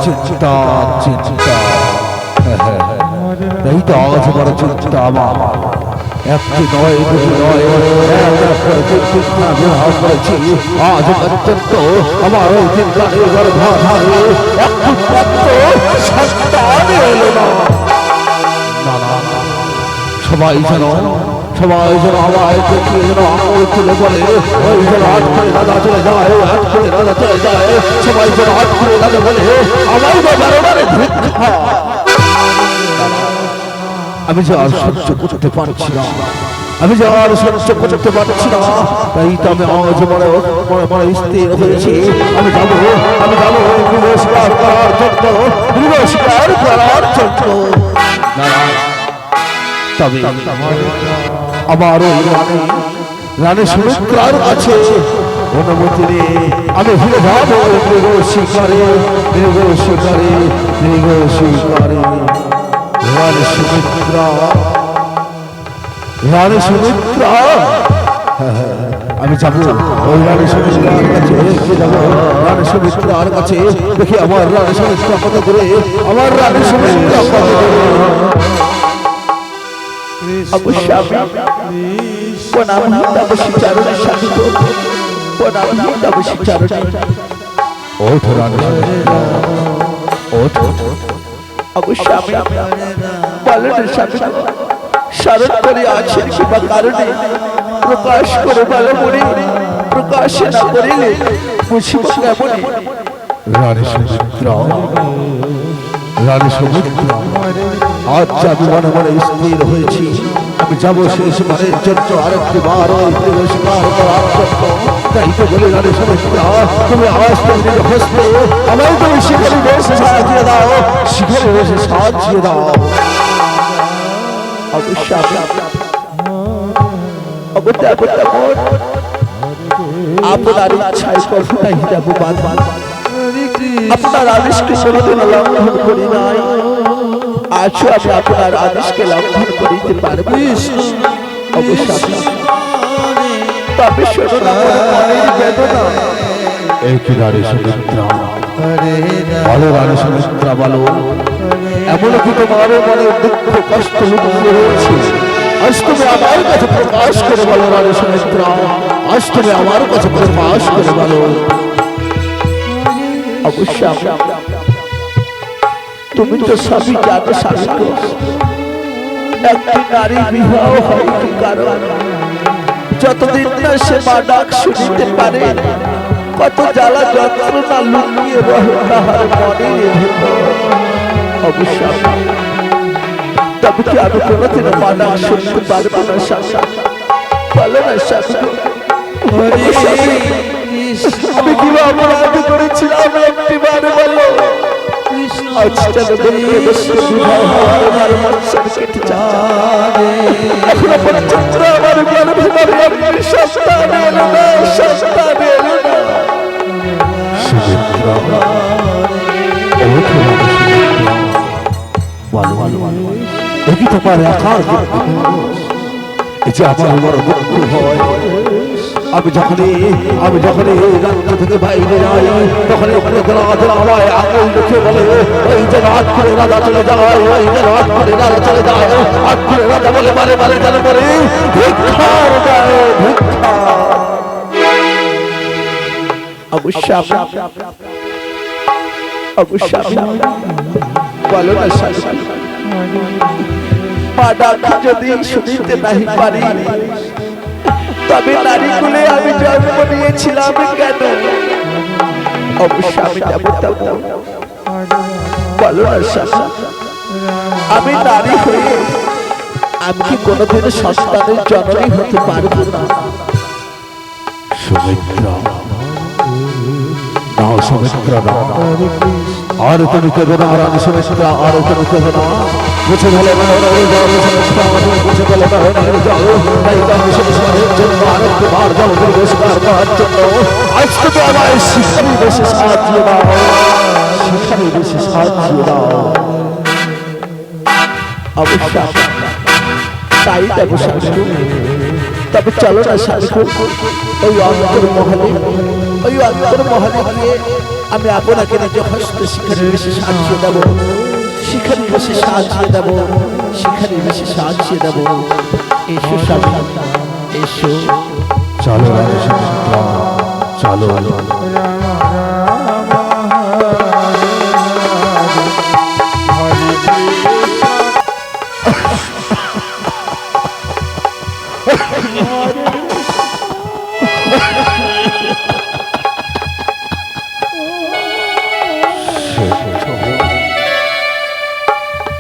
চিন্তা চিন্তা এই তো আজ বড় চিন্তা আমার একটি নয় দুটি নয় করেছি আজ পর্যন্ত আমার ওই চিন্তার গর্ভাধারে একটু সন্তান এলো না। সবাই যেন আমায় দেখিয়ে যেন আঙুল তুলে বলে ওই যেন হাত করে দাদা চলে যায়, হাত করে দাদা চলে যায়, সবাই যেন হাত করে দাদা বলে আমায় বারবারে ভিক্ষা। আমি যে আর সহ্য করতে পারছি না, আমি যে আর সহ্য করতে পারছি না, তাই তো আমি আজ বড় স্থির হয়েছি। আমি যাবো গৃহস্কার করার জন্য, গৃহস্কার করার জন্য। তবে আমার ওই রানী সুমিত্রার কাছে অনুমতি নিয়ে আমি ফিরে যাবো গৃহ শিকারে। রানী সুমিত্রা আমি যাবো ওই রানী সুমিত্রার কাছে, রানী সুমিত্রার কাছে দেখি আমার রানী সুমিত্রা কত দূরে, আমার রানী সুমিত্রা কত দূরে। স্মরণ করে আছেন কিংবা কারণে প্রকাশ করে ভালো মনে প্রকাশ না করিলে বুঝিব কেমন। রানী সুমিত্রা আজ আমি মনে মনে স্থির হয়েছি, আমি যাবো শেষবারের জন্য আরেকটি বার ওই পুরস্কার করার জন্য। তাই তো বলে রানী সুমিত্রা তুমি আজ তুমি হস্তে আমায় তুমি শিখরে বসে সাজিয়ে দাও, শিখরে বসে সাজিয়ে দাও। আপনার ইচ্ছায় কল্পনাই যাব বারবার, আপনার আদেশকে কোনোদিন লঙ্ঘন করি নাই, আজও আমি আপনার আদেশকে লঙ্ঘন করিতে পারব। অবশ্যই তবে শোনো না মনের বেদনা। এই কি রানী সুমিত্রা, বলো রানী সুমিত্রা বলো, এমন কি তোমার মনের দুঃখ কষ্ট লুকিয়ে রয়েছে? আজ তুমি আমার কাছে প্রকাশ করে বলো রানী সুমিত্রা, আজ তুমি আমার কাছে প্রকাশ করে বলো। অবশ্যই তুমি তো সবই জানো স্বামী, একটি নারী বিবাহ হয় কি কারণ? যতদিন না সে মা ডাক শুনিতে পারে, কত জ্বালা যন্ত্রণা লুকিয়ে রহে তাহার মনের ভেতর। অবশ্যই তবে কি আমি কোনোদিন মা ডাক শুনতে পারবো না স্বামী? বলো না স্বামী, আমি কিভাবে অপরাধ করেছিলাম একটি বার বলো। আজ যেন এখনো পর্যন্ত আমার গর্ভে একটি সন্তান এলো না, সন্তান এলো না। তোমার একার আমার বড় দুঃখ হয়। আমি যখনই রান্না থেকে বাইরে যাই, তখন আমায় আঙুল দেখে বলে ওই যে রাত করে রাজা চলে যায়, ওই যে রাত করে রাজা চলে যায়, রাত করে রাজা বলে বারে বারে যেন বলে ভিক্ষার দেয় ভিক্ষা। অবশ্যই বলো না মা ডাক যদি শুনিতে নাহি পারি, তবে নারী কুলে আমি জন্ম নিয়েছিলাম কেন? অবশ্যই আমি যাবো। বলো না আমি নারী হয়ে আমি কি কোনোদিন সন্তানের জননী হতে পারবো না? সুমিত্রা নাও, সুমিত্রা নাও, আর তুমি কেবো না রানী সুমিত্রা, আর তুমি কেবো না। বুঝে গেলে বুঝে গেলে আরেকবার যাবো পুরস্কার পাওয়ার জন্য। আজ তুমি আমায় শিখারি বেশি সাহায্য দাও, শিখারি বেশি সাহায্য দাও। অবশ্যই তাই দেবো স্বামী। তবে চলো না স্বামী, ওই অন্তর মহলে ওই অন্তর মহলে গিয়ে আমি আপনাকে নিজে হস্ত শিখারি বেশি সাহায্য দেব, শিখারি বেশি সাহায্য দেব, শিখারি বেশি সাহায্য দেব। এসো স্বামী, এসো। চলো চলো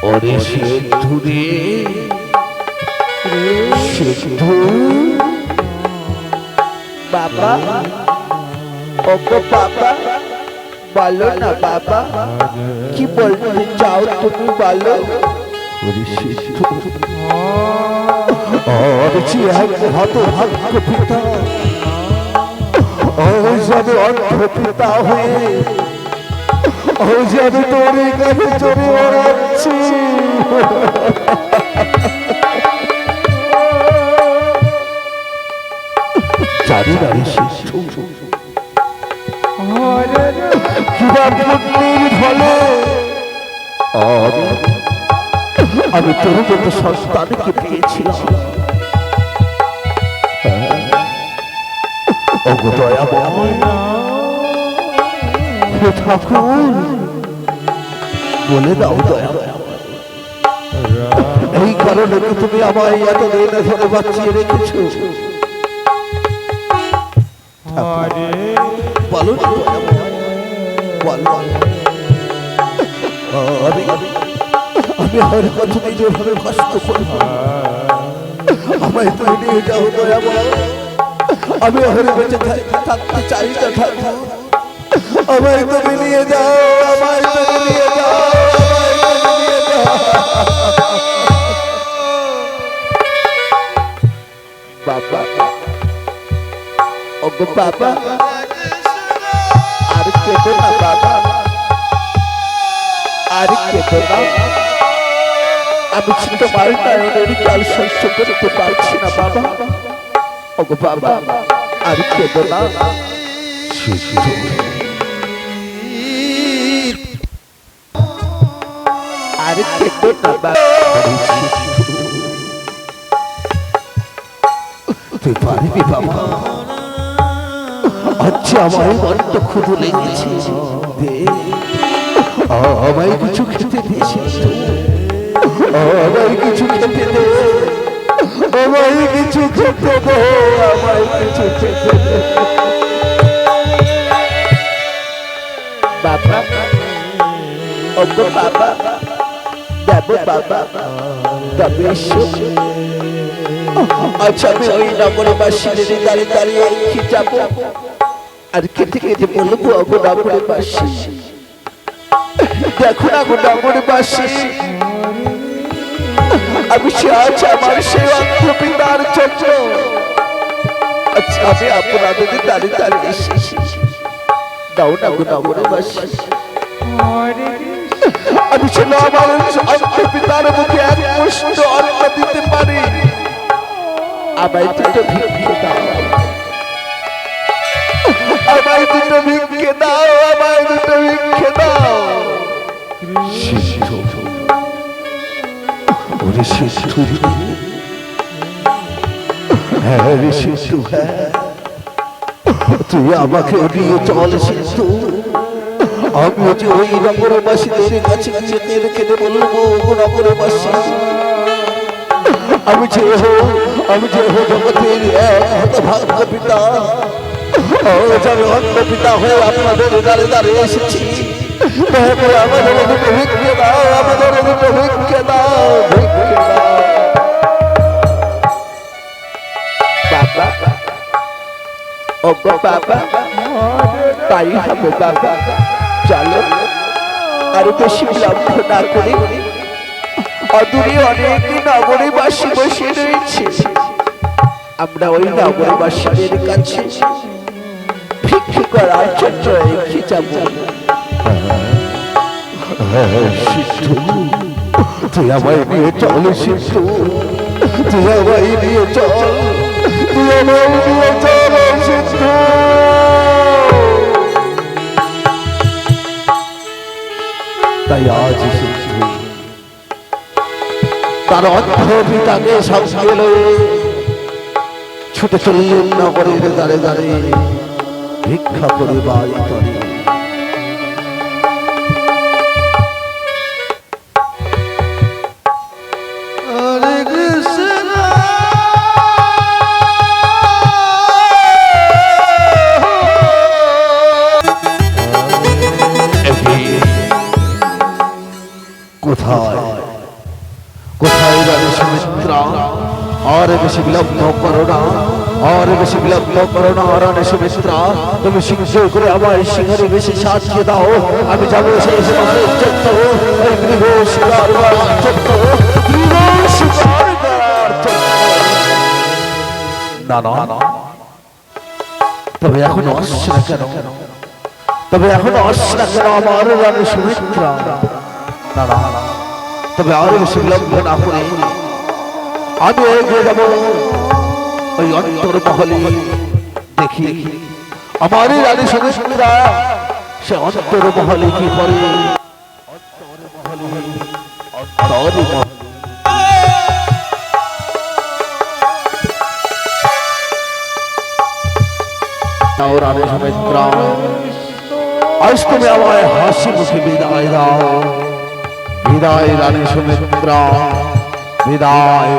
ওরে সিদ্ধু রে, সিদ্ধু বাবা, ওগো বাবা, বলো না বাবা, কি বলতে চাও তুমি বলো। ওরে সিদ্ধু, ওরে এক হতভাগ্য পিতা, ও যাবে অন্ধ পিতা হয়ে, ও যাবে তোর কাছে চলে বেড়াচ্ছি। জানি না রে শিশু, ফলে আমি তোর মতো সন্তানকে পেয়েছিলাম। ওগো দয়াময় ঠাকুর, বলে দাও দয়াময়, এই কারণে কি তুমি আমায় এতদিন ধরে বাঁচিয়ে রেখেছো? বলো আমি আর কত নিজেভাবে কষ্ট করব, আমায় তুমি নিয়ে যাও দয়াময়। আমি আর বেঁচে থাকতে চাই না ঠাকুর, আমায় তুমি নিয়ে যাও, আমায় তুমি নিয়ে যাও, আমায় তুমি নিয়ে যাও। বাবা, ওগো বাবা, আর কেঁদো না বাবা, আর কেঁদো না। আমি তোমার নয়নের জল সহ্য করতে পারছি না বাবা। ওগো বাবা, আর কেঁদো না। আর কেঁদো না বাবা। তুই পারবি বাবা, আচ্ছা আমায় বড্ড ক্ষুধা লেগেছে, আমায় কিছু খেতে দিয়েছিস, আমায় কিছু খেতে দে, আমায় কিছু খেতে দে, আমায় কিছু খেতে দে বাবা। ওগো বাবা, দেব বাবা, তবে এসো। আচ্ছা আমি ওই নগরবাসীদের দাঁড়িয়ে দাঁড়িয়ে কি যাবো আর কেটে কেটে বলবো, ওগো নগরবাসী দেখো না, গো নগরবাসী আমি সে আজ আমার সেই অন্ধ পিতার জন্য আচ্ছা আমি আপনাদের দাঁড়িয়ে দাঁড়িয়ে এসেছি। দাও না গো নগরবাসী, আমি সে আমার অন্ধ পিতার মুখে এক মুষ্ঠ অন্ন দিতে পারি, আমায় দুটো ভিক্ষে দাও, আমায় দুটো ভিক্ষে দাও, আমায় দুটো ভিক্ষে দাও। ওরে শিশু, হ্যাঁ রে শিশু, হ্যাঁ তুই আমাকে নিয়ে চল শিশু। আমি যে ওই নগরবাসীদের কাছে গিয়ে রেখে বলবো, নগরবাসী আমি যে হো জগতের এক হতভাগ্য পিতা, আমি অন্ধ পিতা হয়ে আপনাদের দাঁড়িয়ে দাঁড়িয়ে এসেছি। আমাদের দুটো ভিক্ষে দাও, আমাদের দুটো ভিক্ষে দাও, ভিক্ষে দাও বাবা। ওগো বাবা, তাই হবে বাবা। চলো আর বেশি বিলম্ব না করে, অদূরে অনেক নগরবাসী বসে রয়েছে, আমরা ওই নগরবাসীদের কাছে ভিক্ষে করার জন্য রেখে যাব। তুই আমায় নিয়ে চল শিশু, তুই আমায় নিয়ে চল, তুই আমায় নিয়ে চল শিশু। অন্ধ পিতাকে সঙ্গে লয়ে ছুটে চললেন নগরের দ্বারে দ্বারে ভিক্ষা করিবার তরে। হরে কৃষ্ণ কোথায় কোথায় রানী সুমিত্রা? আর বেশি বিলম্ব করো না, আর বেশি বিলম্ব করো না রানী সুমিত্রা। তুমি শীঘ্র করে আমার সিংহারে বেশি সাজিয়ে দাও। আমি যাবো সেই সমস্ত চত্ব ওই গৃহ শিকার করার চত্ব, গৃহ শিকার করার চত্ব। না না না, তবে এখনো আসছে না কেন? তবে এখনো আসছে না কেন আমার রানী সুমিত্রা? না না, তবে আরো বেশি বিলম্ব না করে আমি এগিয়ে যাব ওই অন্তর্মহলে। দেখি আমার রানী সুমিত্রা সে অন্তর্মহলে কি করে। রানী সুমিত্রা, আজ তুমি আমায় হাসি মুখে বিদায় দাও। বিদায় রানী সুমিত্রা, বিদায়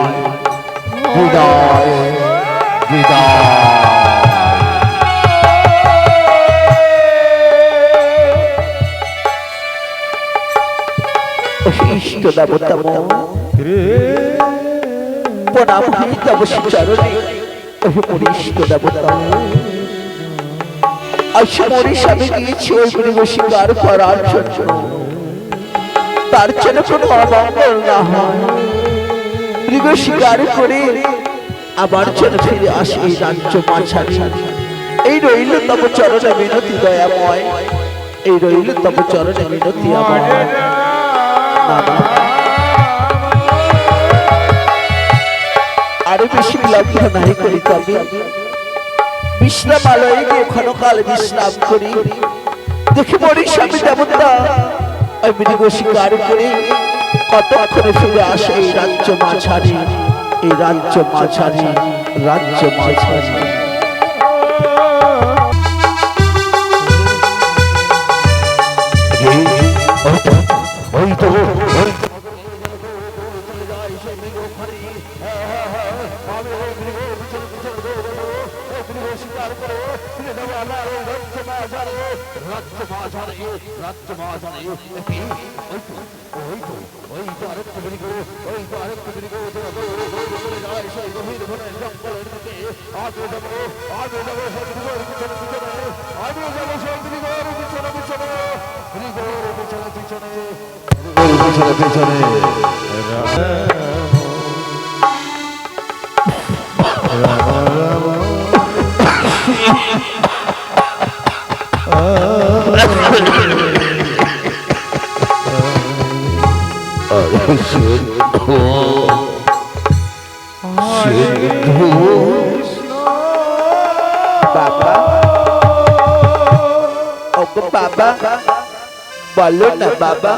বিদায় বিদায়। ইষ্ট দেবতা প্রণাম তব চরণে। ইষ্ট দেবতা, আজ মরিস আমি গিয়েছি ওই গৃহ শিকার করার জন্য। তার জন্য কোনো অমঙ্গল না হয়, গৃহ শিকার করে আবার জন্য ফিরে আসে এই রাজ্য মাঝারি। এই রইল তব চরণে মিনতি দয়াময়, এই রইল তব চরণে মিনতি আমার। আরো বেশি বিলম্ব নাই করি, তবে বিশ্রামালয়ে গিয়ে ক্ষণকাল বিশ্রাম করি। দেখি মরিস আমি দেবতা ওই মৃগ শিকার করে কতক্ষণে ফিরে আসে এই রাজ্য মাঝারি, এই রাজ্য মাঝারি, রাজ্য মাঝারি। ওই তো বাবা বলো না বাবা।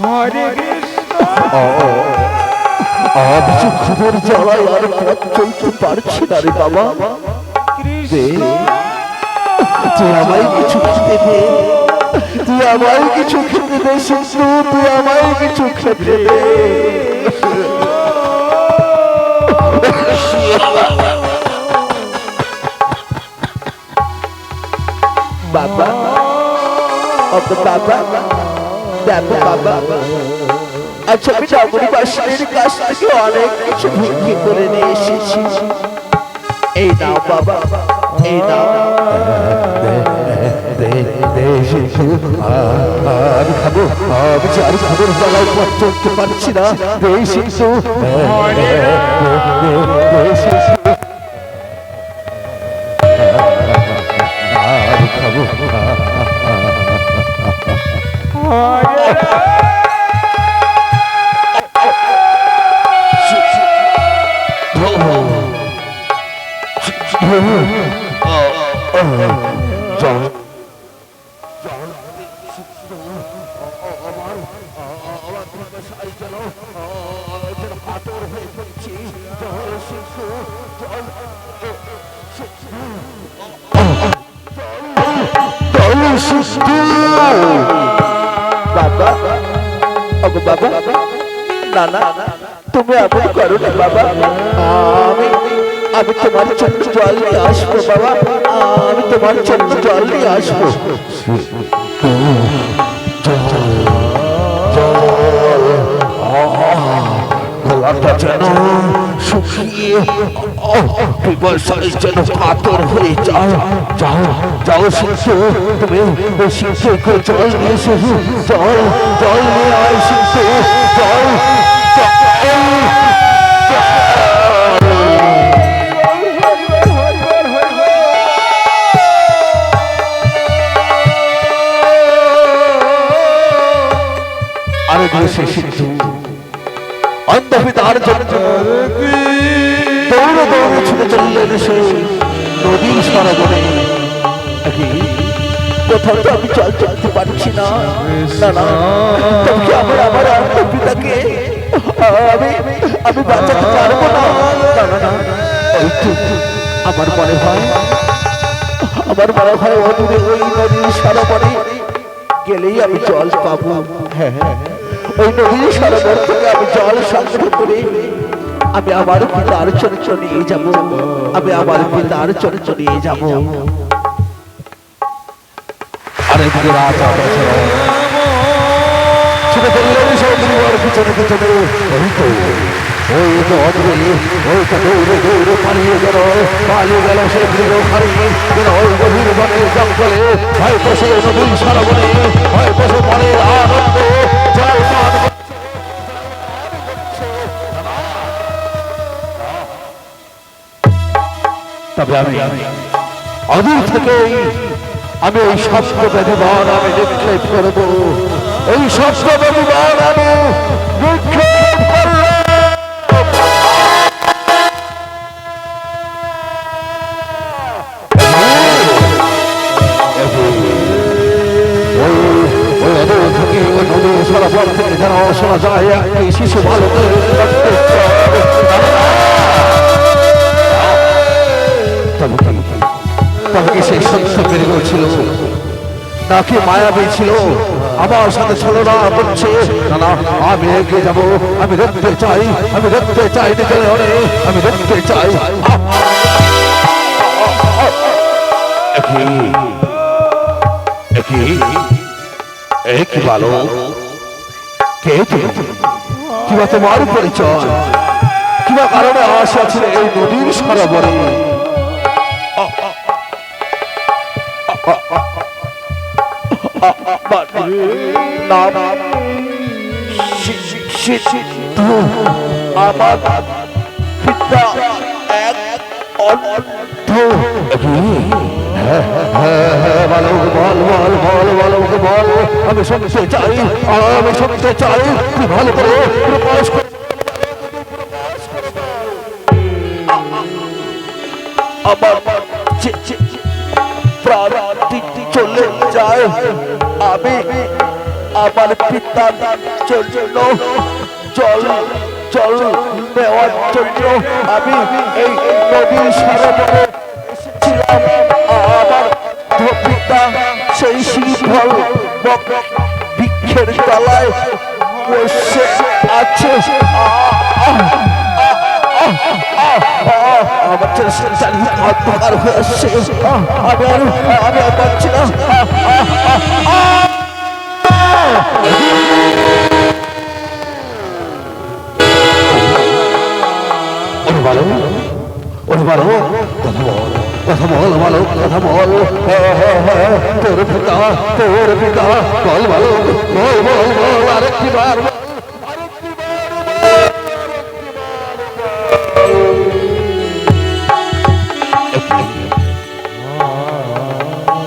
হরে কৃষ্ণ, খুদের জ্বালায় আর পথ চলতে পারছি না রে বাবা। তুই আমায় কিছু খেতে দে, তুই আমায় কিছু খেতে দে শিশু, তুই আমায় কিছু খেতে দে। বাবা বাবা দেখো বাবা, আচ্ছা আমি নগরবাসীর কাছ থেকে অনেক কিছু ভিক্ষে করে নিয়ে এসেছি। এই নাও বাবা, এই নাও। আমি খাবো, আমি যে আর খাবার বেলায় পথ চলতে পারছি না। এই শিশু খাবো। বাবা, ওগো বাবা, না না, তুমি এমন করো না বাবা। আমি তোমার চোখে জল নিয়ে আসবো বাবা, আমি তোমার চোখে জল নিয়ে আসবো। গলাটা যেন শুকিয়ে পিপাসায় যেন কাতর হয়ে যায়। যাও যাও শিশু, তুমি শিশুকে জল নিয়ে এসো। জল জল নিয়ে আয় শিশু, জল আরে দিয়েছে শিশু অন্ধপিতার জন্য দৌড়ে দৌড়ে ছুটে চললেন সে নদীর সরোবরে। কোথাও তো আমি জল চলতে পারছি না, না না, তবে আমার আমার অন্ধপিতাকে আমি বাঁচাতে পারবো না, না না না। আমার মনে হয় অদূরে ওই নদীর সরোবরে গেলেই আমি জল পাবো। হ্যাঁ হ্যাঁ, ওই নদীর সরোবর থেকে আমি জল সংগ্রহ করে আমি আমার পিতার চরিত্র নিয়ে যাব, আমি আমার পিতার চরিত্র নিয়ে যাব। আরেকদিকে রাত ছোট চললেন সমুদ্রের পিছনে পিছনে। ওই তো অদূরে ওই তো দৌড়ে দৌড়ে পালিয়ে গেল সে গৃহ হারিয়ে ওই গভীর বনের জঙ্গলে। হয়তো সে নদীর সরোবরে, হয়তো সে মনের আনন্দ জল পান। তবে আমি অদূর থেকেই আমি ওই শস্য ব্যাধিবান আমি নিক্ষেপ করব, ওই শস্য ব্যাধিবান আমি নিক্ষেপ করব। ওই অদূর থেকে ওই নদীর সরোবর থেকে যেন শোনা যায় একটি শিশু বালকের তবে কি সেই সত্য পেরে গেছিল নাকি মায়াবী ছিল? আমার সাথে ছলনা করছে। না, আমি এগিয়ে যাব, আমি দেখতে চাই, আমি দেখতে চাই নিজের ঘরে, আমি দেখতে চাই। কি ভালো কে কিবা তোমার পরিচয়, কিবা কারণে আসা ছিল এই নদীর সরোবরে? আমার পিতা এক আমি শুনতে চাই, আমি শুনতে চাই, তুই ভালো করে প্রকাশ কর। আমার প্রাণ চলে যায়, আমি আমার পিতার জন্য জল জল নেওয়ার জন্য আমি এই নদীর সরোবরে এসেছিলাম। আমার পিতা সেই শীতল বৃক্ষের তলায় বসে আছে। আমার অন্ধকার হয়ে আসছে, আমি আর পাচ্ছি না। কথা বল বালক, কথা বল। তোর পিতা বল বালক, বল বল বল আরেকটি বার।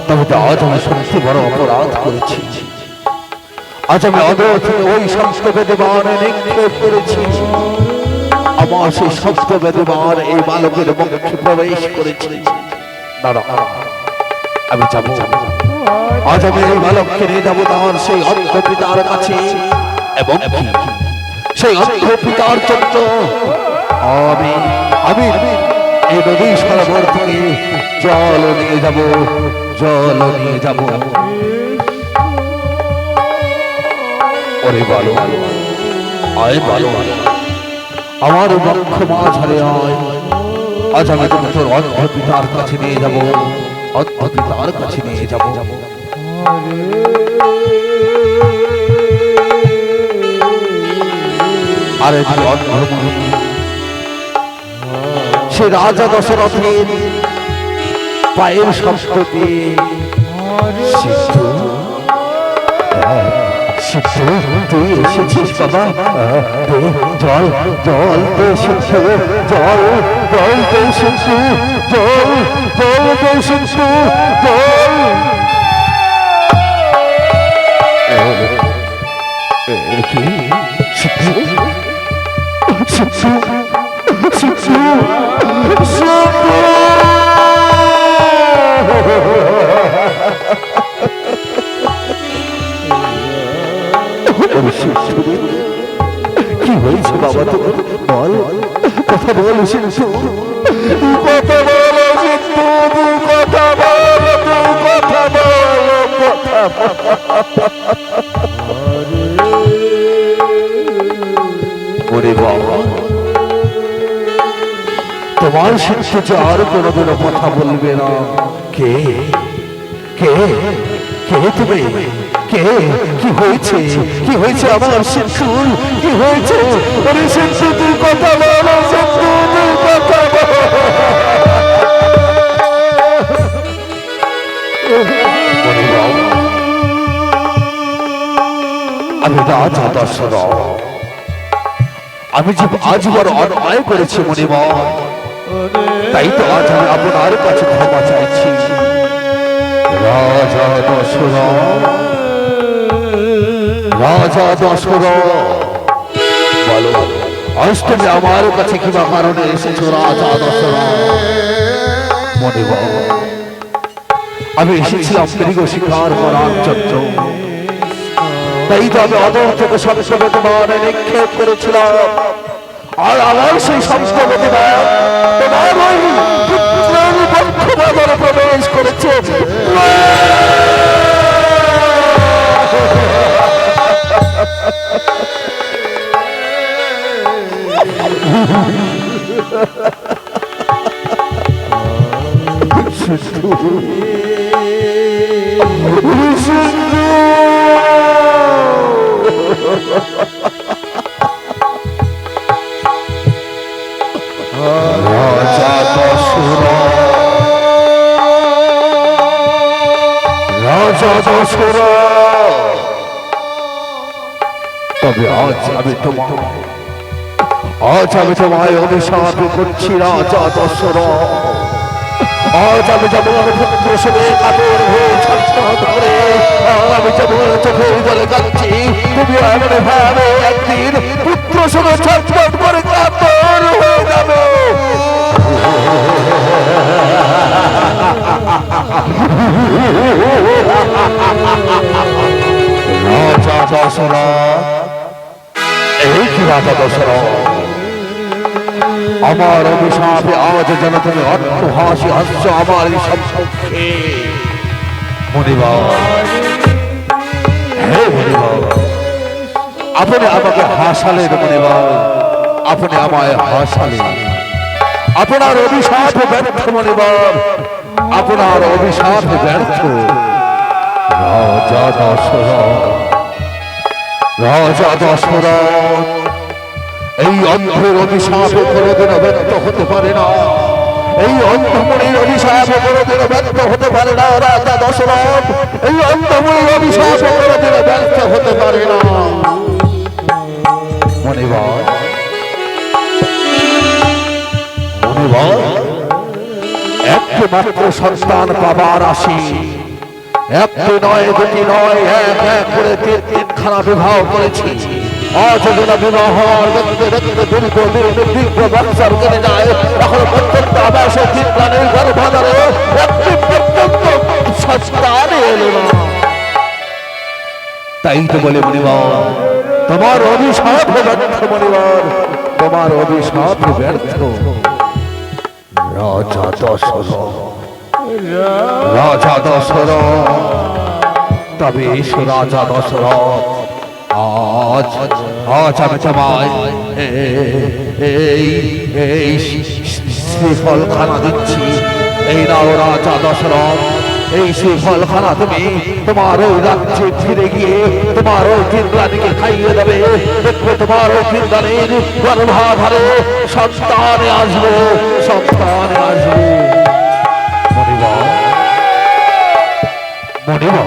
তবে তো আজ আমি সত্যি বড় অপরাধ করেছি। আজ আমি অদূর থেকে ওই সমস্ত বেদবান নিক্ষেপ করেছি। আমার সেই সমস্ত বেদবান এই বালকের মুখে প্রবেশ করেছে। দাদা আমি যাবো, আজ আমি এই বালককে নিয়ে যাবো তার সেই অন্ধ পিতার কাছে, এবং সেই অন্ধ পিতার জন্য আমি আমি এই নদী সরোবর থেকে জল নিয়ে যাব, জল নিয়ে যাব। ওরে বলো আয় বলো, আমার বক্ষ মাঝারে আয়। আজ আমি তোকে তোর অন্ধ পিতার কাছে নিয়ে যাব, অন্ধ পিতার কাছে নিয়ে যাব। আরে যে অন্ধ সে রাজা দশরথের পায়ের শব্দতে সিদ্ধু, সিদ্ধু তুই এসেছিস বাবা, জল জল দে সিদ্ধু, জল জল দে সিদ্ধু, জল জল দে সিদ্ধু, জল। কি সিদ্ধু, সিদ্ধু, সিদ্ধু, কি হয়েছে বাবা তোর? বল, কথা বল সিদ্ধু, কথা বল সিদ্ধু, কথা বল, কথা বল, কথা ওরে বাবা, তোমার সিদ্ধু যে আর কোনোদিনও কথা বলবে না। কে কে কে তুমি? কে? কি হয়েছে? কি হয়েছে আমার সিদ্ধু? কি হয়েছে? ওরে সিদ্ধু তুই কথা বল, সিদ্ধু তুই কথা বল। আমি রাজা দশরথ, আমি যে আজ বড় অন্যায় করেছি মণিমা, তাই তো আজ আমি আপনার কাছে ক্ষমা চাইছি। রাজা দশরথ, রাজা দশরথ, বলো আজ তুমি আমার কাছে কিবা কারণে এসেছো রাজা দশরথ? মণিমা, আমি এসেছিলাম দীর্ঘ শিকার করার জন্য, তাই তো আমি অদর থেকে সবসময় তোমার নিক্ষেপ করেছিলাম। আর আমার সেই সংস্কৃত তোমার ওই পুত্রের বক্ষ বাজারে প্রবেশ করেছে। রাজা দশরথ, রাজা দশরথ, তবে আজ আমি তোমায় অভিশাপ করছি রাজা দশরথ। আজ আমি যেমন পুত্র শুনে কাতর হয়ে ছটফট করে, আমি যেমন চোখের জলে কাঁদছি, তুমি এমন ভাবে একদিন পুত্র শুনে ছটফট করে কাতর হয়ে যাবে। রাজা দশরথ, এই কি রাজা দশরথ, আমার অভিশাপে আজ যেন তুমি অট্টহাসি হাস্য আমার এই সম্মুখে। মণিবার, হে মণিবার, আপনি আমাকে হাসালেন মণিবার, আপনি আমায় হাসালেন। আপনার অভিশাপ ব্যর্থ মণিবার, আপনার অভিশাপ ব্যর্থ। রাজা দশরথ, রাজা দশরথ, এই অন্ধের অভিশাপ কোনোদিনও ব্যর্থ হতে পারে না, এই অন্ধমণির অভিশাপ কোনোদিনও ব্যর্থ হতে পারে না। রাজা দশরথ, এই অন্ধমণির অভিশাপ কোনোদিনও ব্যর্থ হতে পারে না। মণিবার, মণিবার, একটি মাত্র সন্তান পাবার আশি, একটি নয়, দুটি নয়, এক এক করে তিনখানা বিবাহ করেছি। আজ যেটা বিবাহ দেখতে দেখতে দীর্ঘ দীর্ঘ বৎসর কেটে যায়, এখন প্রত্যন্ত আবাস প্রাণীর গর্ভাধারে একটি প্রত্যন্ত সন্তান এলো না। তাই তো বলে মণিবার, তোমার অভিশাপ ব্যর্থ মণিবার, তোমার তোমার অভিশাপ ব্যর্থ। রাজা দশরথ, রাজা দশরথ, তবে এসো রাজা দশরথ, আজ আজ আমি তোমায় এই এই শ্রীফলখানা দিচ্ছি। এই নাও রাজা দশরথ, এই শ্রীফলখানা তুমি তোমার ওই রাজ্যে ফিরে গিয়ে তোমার ওই কিন্দ্রানীকে খাইয়ে দেবে। দেখবে তোমার ওই কিন্দ্রানীর গর্ভাধারে সন্তানে আসবে, সন্তানে আসবে। মণিবর,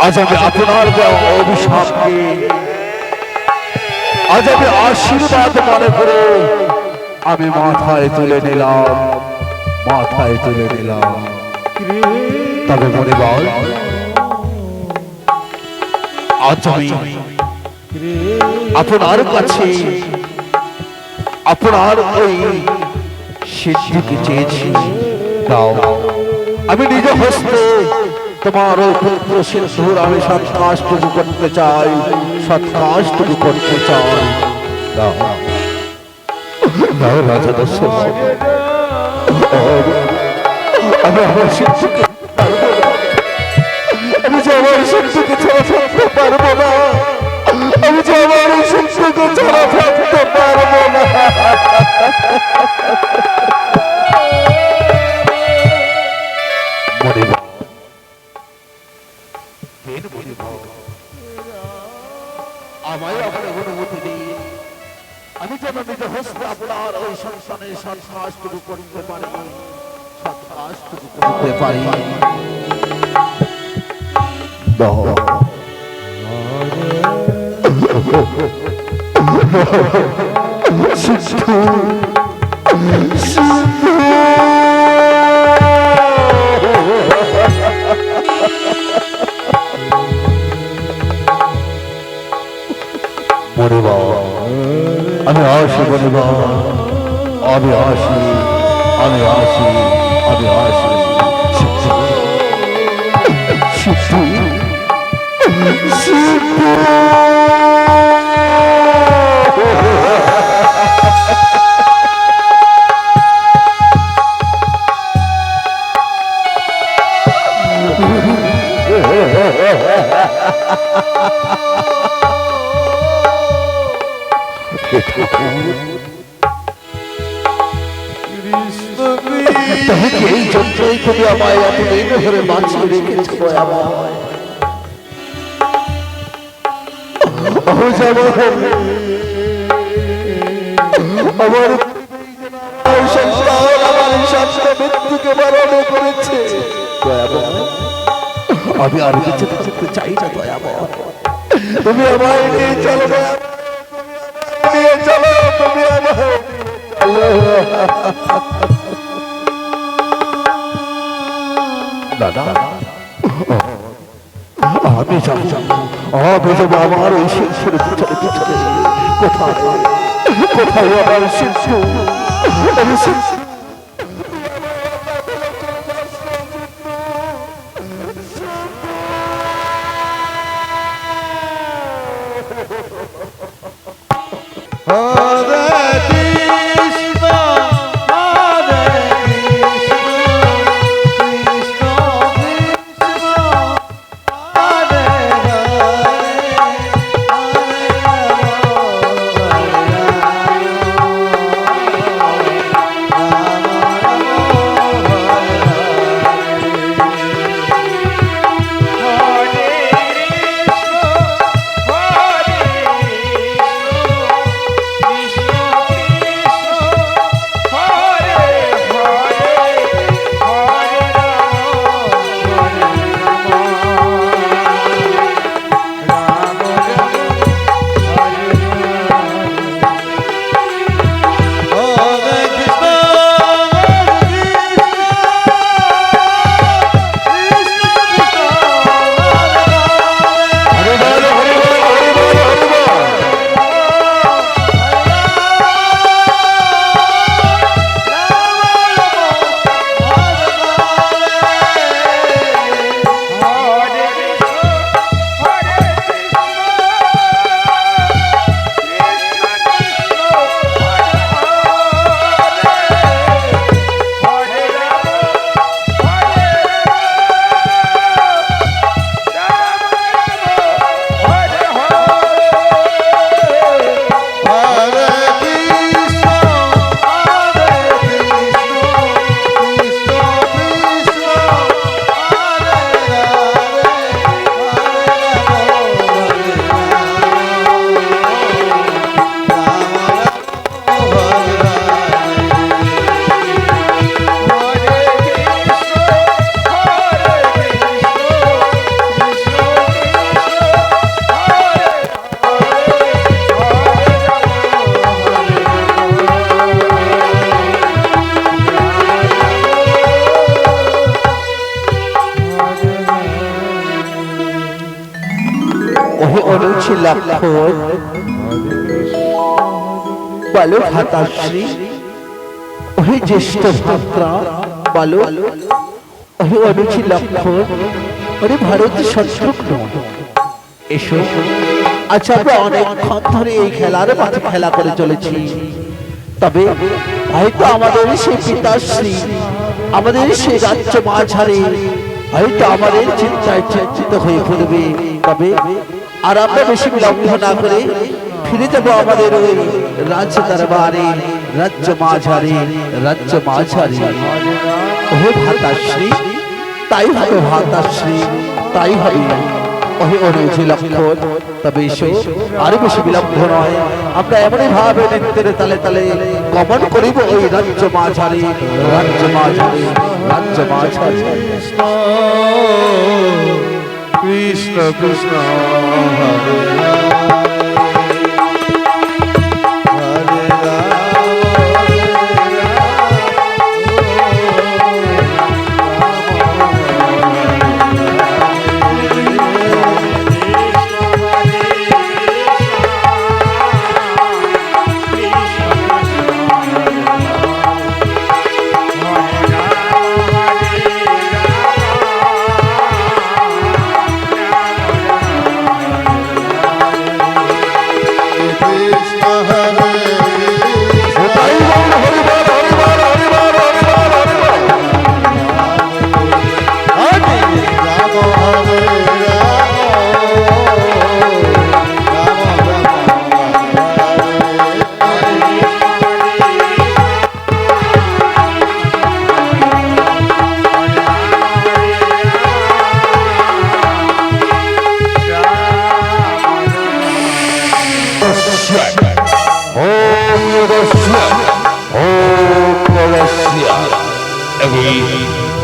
আজ আমি আপনার অভিশাপকে আজ আমি আশীর্বাদ মনে করে আমি মাথায় তুলে নিলাম, মাথায় তুলে নিলাম। তবে মণিবর, আজ আমি আপনার কাছে আপনার ওই সিদ্ধিকে চেয়েছি, দাও। আমি নিজ হস্তে তোমার ওই পুত্র সিন্ধুর আমি সৎকাজটুকু করতে চাই, সৎকাজটুকু করতে চাই। দাও দাও রাজা দশরথ, আমি আমার সিন্ধুকে আমি যে আমার সিন্ধুকে ছাড়া থাকতে পারবো না, আমি যে আমার সিন্ধুকে ছাড়া থাকতে পারবো না। আমায় আপনার অনুমতি দিন, আমি যেন নিজ হস্তে আপনার ওই সন্তানের সৎকাজটুকু করতে পারি, সৎকাজটুকু করতে পারি। সিন্ধু, সিন্ধু, আমি আসি মণিবর, আমি আসি, আমি আসি, আমি আসি। সিদ্ধু, সিদ্ধু, এই যন্ত্রই তুমি আমায় এতদিন ধরে বাঁচিয়ে রেখেছ। আমার মৃত্যুকে বরণ করেছে। আমি আর বেঁচে থাকতে চাই না দয়াবহ, তুমি আমায় নিয়ে চলো, নিয়ে চলো, তুমি আমায় দাদা। আমি যাবো, আমি যাবো আমার ওই শিশুর পিছনে পিছনে। কোথায় কোথায় আমার শিশু? অনুচি লক্ষণ বলো ভাতাশ্রী, ওহে জ্যেষ্ঠ ভাত্রা বলো, ওহে অনুচি লক্ষণ, ওরে ভারত শত্রুঘ্ন, এসো। আচ্ছা, আমরা অনেকক্ষণ ধরে এই খেলার মাঠে খেলা করে চলেছি, তবে হয়তো আমাদের সেই পিতাশ্রী, আমাদের সেই রাজ্য মাঝারে হয়তো আমাদের চিন্তায় চিন্তিত হয়ে পড়বে। তবে আর আমরা বেশি বিলম্ব না করে ফিরে যাব আমাদের ওই রাজ্য দরবারে, রাজ্য মাঝারে, রাজ্য মাঝারে। ওহে ভাতাশ্রী, তাই হবে ভাতাশ্রী, তাই হবে। ওহে অনুচি লক্ষণ, তবে এসো, আর বেশি বিলম্ব নয়, আমরা এমনই ভাবে নৃত্যের তালে তালে গমন করিব ওই রাজ্য মাঝারে, রাজ্য মাঝারে, রাজ্য মাঝারে। কৃষ্ণ কৃষ্ণ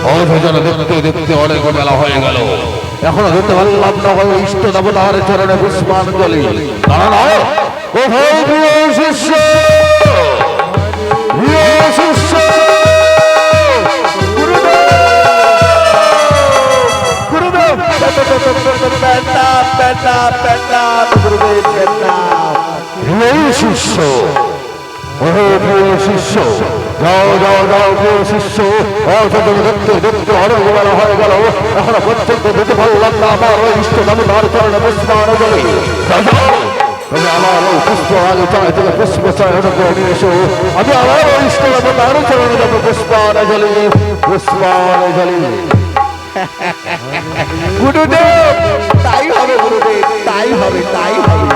হরে হরে দেখতে দেখতে অনেক বেলা হয়ে গেল, এখনো ধরতে পারলাম না ইষ্ট দেবতার চরণে পুষ্পাঞ্জলি। কোথায় প্রিয় শিষ্য, প্রিয় শিষ্য, গুরুদেব, প্রিয় শিষ্য, ওহে প্রিয় শিষ্য, যাও যাও যাও প্রিয় শিষ্য, দেখতে দেখতে অনেক বেলা হয়ে গেল, এখনো পর্যন্ত দিতে পারলাম না আমার ওই ইষ্ট দেবতার চরণে পুষ্পাঞ্জলি। তুমি আমার ওই পুষ্প আগে চাই থেকে পুষ্প চয়ন করে নিয়ে এসো, আমি আমার ওই ইষ্ট দেবতার চরণে দেবো পুষ্পাঞ্জলি, পুষ্পাঞ্জলি। গুরুদেব, তাই হবে গুরুদেব, তাই হবে, তাই হবে।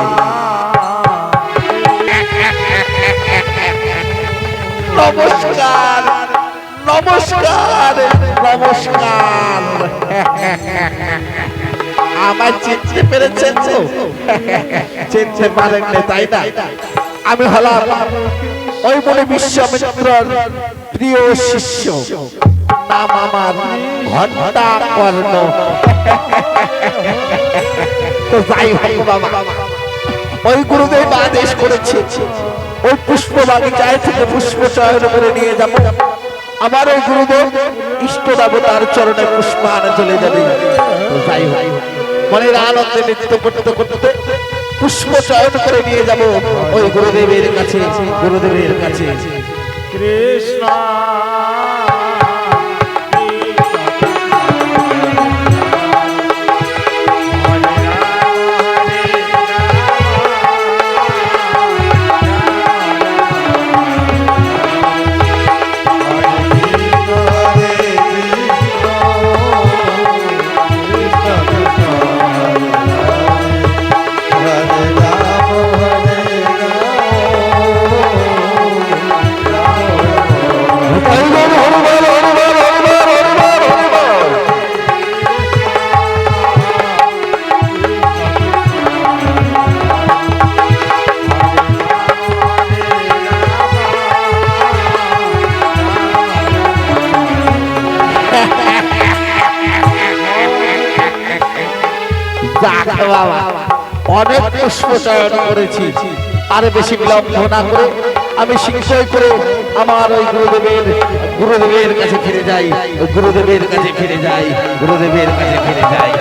নমস্কার, নমস্কার, নমস্কার। আমার চিনতে পেরেছেন তো? চিনতে পারেননি তাই না? আমি হলাম ওই বলে বিশ্বামিত্রর প্রিয় শিষ্য, নাম আমার ঘণ্টা কর্ণ। তো যাই হোক বাবা, ওই গুরুদেব আদেশ করেছে ওই পুষ্প বাগিচায় থেকে পুষ্প চয়ন করে নিয়ে যাব। আমার ওই গুরুদেব ইষ্ট দেবতার চরণে পুষ্পাঞ্জলি দেবে। যাই হোক, মনের আনন্দে নৃত্য করতে করতে পুষ্প চয়ন করে নিয়ে যাব ওই গুরুদেবের কাছে, গুরুদেবের কাছে। কৃষ্ণ অনেক পুষ্প চয়ন করেছি, আর বেশি বিলম্ব না করে আমি শীঘ্রই করে আমার ওই গুরুদেবের কাছে ফিরে যাই, গুরুদেবের কাছে ফিরে যাই, গুরুদেবের কাছে ফিরে যাই।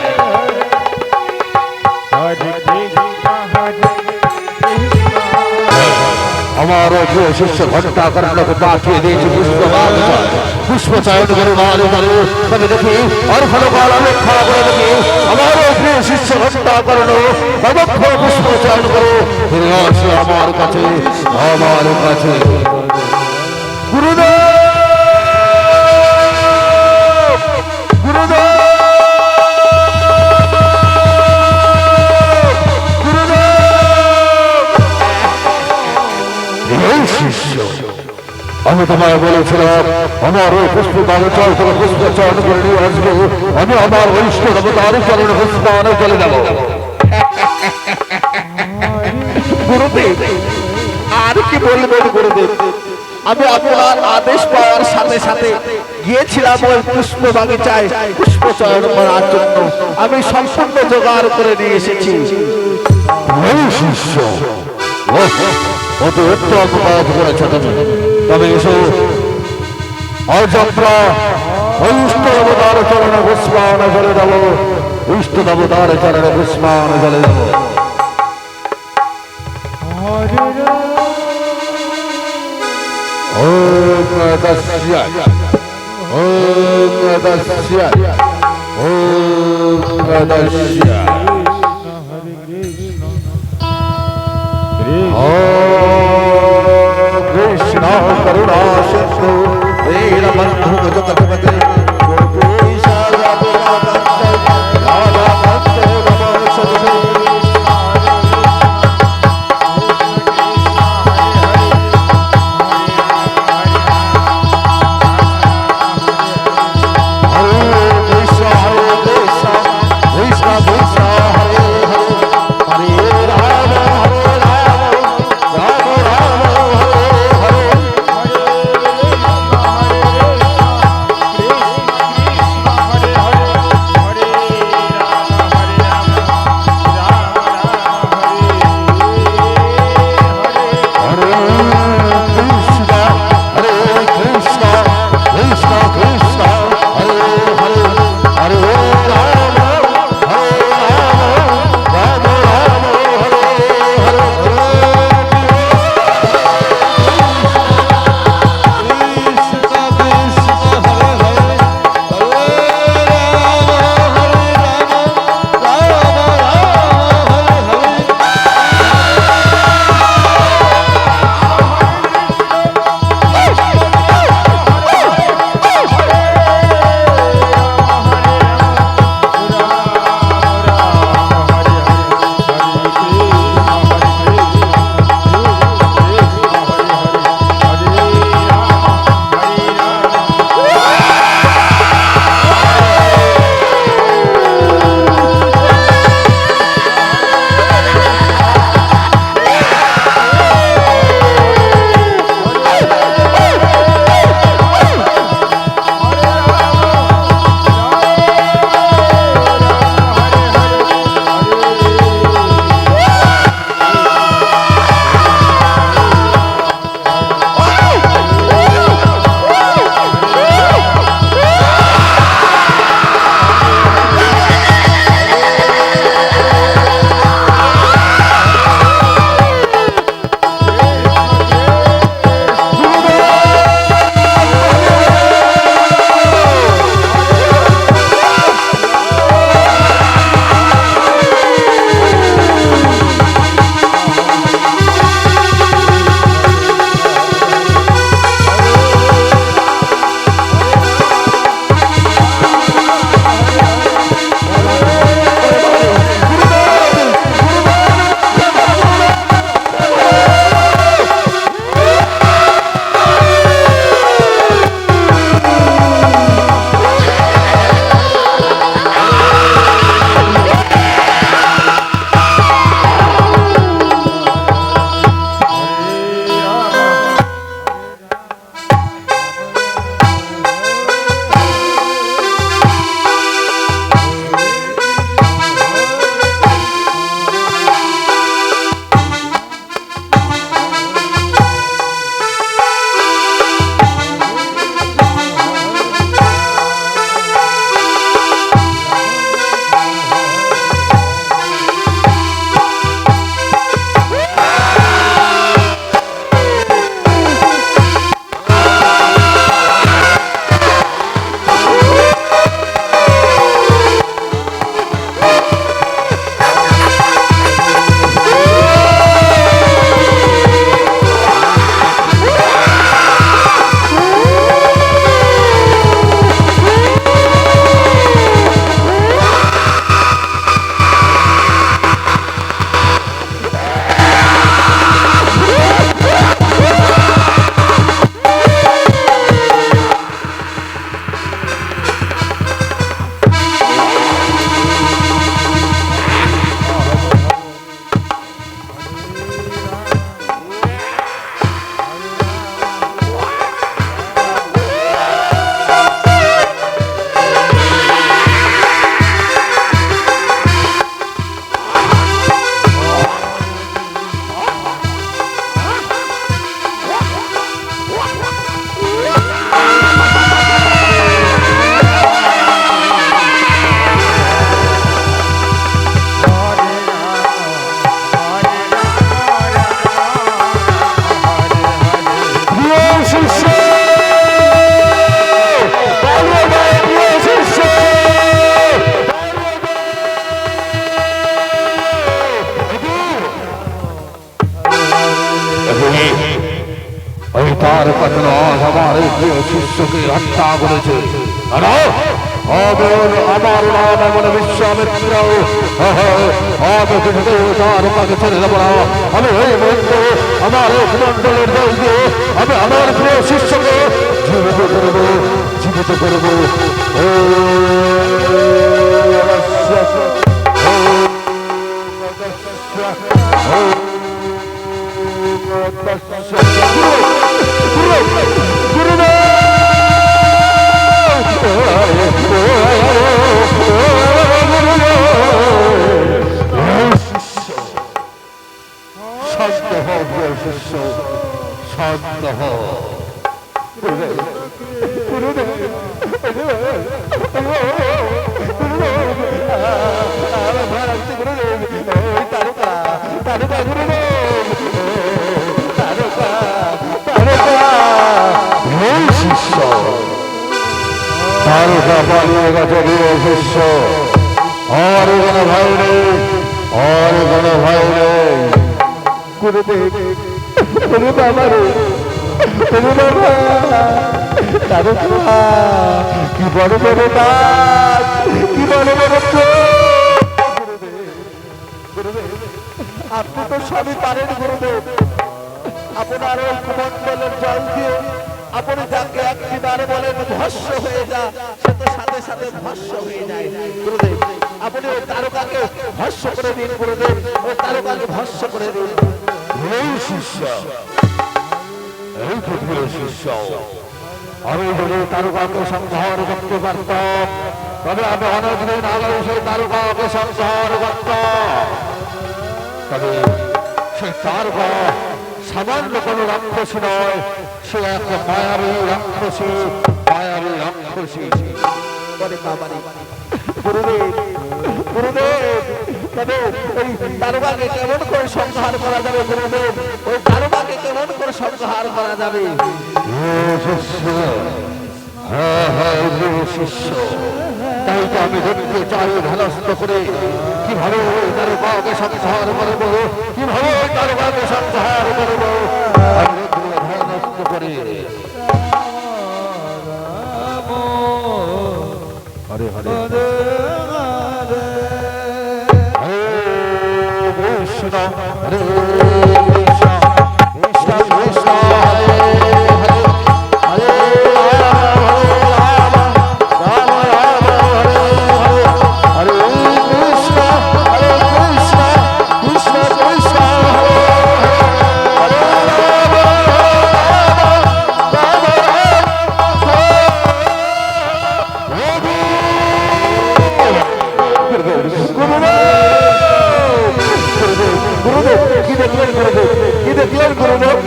আমার প্রিয় শিষ্য ঘন্টা কর্ণকে পাঠিয়ে দিয়েছি পুষ্প চয়ন করে মারে মারে তবে দেখি আর ফলকাল অপেক্ষা করে দেখি আমার প্রিয় শিষ্য ঘন্টা কর্ণ পদক্ষ পুষ্প চয়ন করে ফিরে আসে আমার কাছে গুরুদেব গুরুদেব শিষ্য আমি তোমায় বলেছিলাম আমার ওই পুষ্প বাগিচার থেকে পুষ্প চয়ন করে নিয়ে আসবো আমি আমার বৈষ্ঠ দেবতার চরণে পুষ্পানে চলে যাব গুরুদেব আর কি বলবেন গুরুদেব, আমি আপনার আদেশ পাওয়ার সাথে সাথে গিয়েছিলাম ওই পুষ্প বাগিচায় পুষ্প চয়ন করার জন্য। আমি সম্পূর্ণ জোগাড় করে নিয়ে এসেছি। ওই শিষ্য অত উত্তম কাজ করেছ তুমি, তবে এসো আজ আমরা ইষ্ট দেবতার চরণে পুষ্পানে চলে যাব, ইষ্ট দেবতার চরণে পুষ্পানে চলে যাব। ওম তস্য ওম তস্য ওম তস্য কৃষ্ণ করুণা সিন্ধু দীনবন্ধু জগৎপতে গোপীশা রাধাকান্ত রাধাকান্ত নমঃ প্রিয় শিষ্যকে হত্যা করেছে। আমার নাম এমন বিশ্বামিত্র, আমি কিছুতেই তারকাকে ছেড়ে দেব না। আমি এই মুহূর্তে আমার মন্ডলের দল দিয়ে আমি আমার প্রিয় শিষ্যকে জীবিত করবো, জীবিত করবো। শান্ত হও প্রিয় শিষ্য, শান্ত হও। শিষ্য তারকা পালিয়ে গেছে প্রিয় শিষ্য, আর কোনো ভয় নেই, আর কোনো ভয় নেই। গুরুদেব, গুরু বাবা রে, গুরু বাবা, তারকা কি বড় বড় দাঁত, কি বড় বড় চোখ। আপনি তো সবই পারেন গুরুদেব। আপনার ওই কুমণ্ডলের জল দিয়ে আপনি যাকে একবার বলেন ভস্য হয়ে যা, সে তো সাথে সাথে ভস্য হয়ে যায়। গুরুদেব, আপনি ওই তারকাকে ভস্য করে দিন গুরুদেব, ওই তারকাকে ভস্য করে দিন। এই শিষ্য, এই তো প্রিয় শিষ্য, আমি যদি তারকাকে সংহার করতে পারতাম তবে আমি অনেকদিন আগে সেই তারকাকে সংহার করতাম। তবে সেই তারকা সামান্য কোনো রাক্ষসী নয়, সে এক মায়াবী রাক্ষসী, মায়াবী রাক্ষসী। গুরুদেব, গুরুদেব, তবে ওই তারকাকে কেমন করে সংহার করা যাবে গুরুদেব? ওই তারকাকে কেমন করে সংহার করা যাবে? হ্যাঁ হ্যাঁ শিষ্য, তাই তো আমি দেখতে চাই ধ্যানস্থ করে কিভাবে ওই তারকাকে সংহার করবো, কিভাবে ওই তারকাকে সংহার করবো, আমি ধ্যানস্থ করে। হরে হরে হরে কৃষ্ণ, হরে কৃষ্ণ, কৃষ্ণ কৃষ্ণ হরে হরে, হরে রাম রাম রাম হরে হরে, হরে কৃষ্ণ, হরে কৃষ্ণ, কৃষ্ণ কৃষ্ণ হরে হরে, গুরুদেব, কি দেখলেন গুরুদেব, কি দেখলেন গুরুদেব?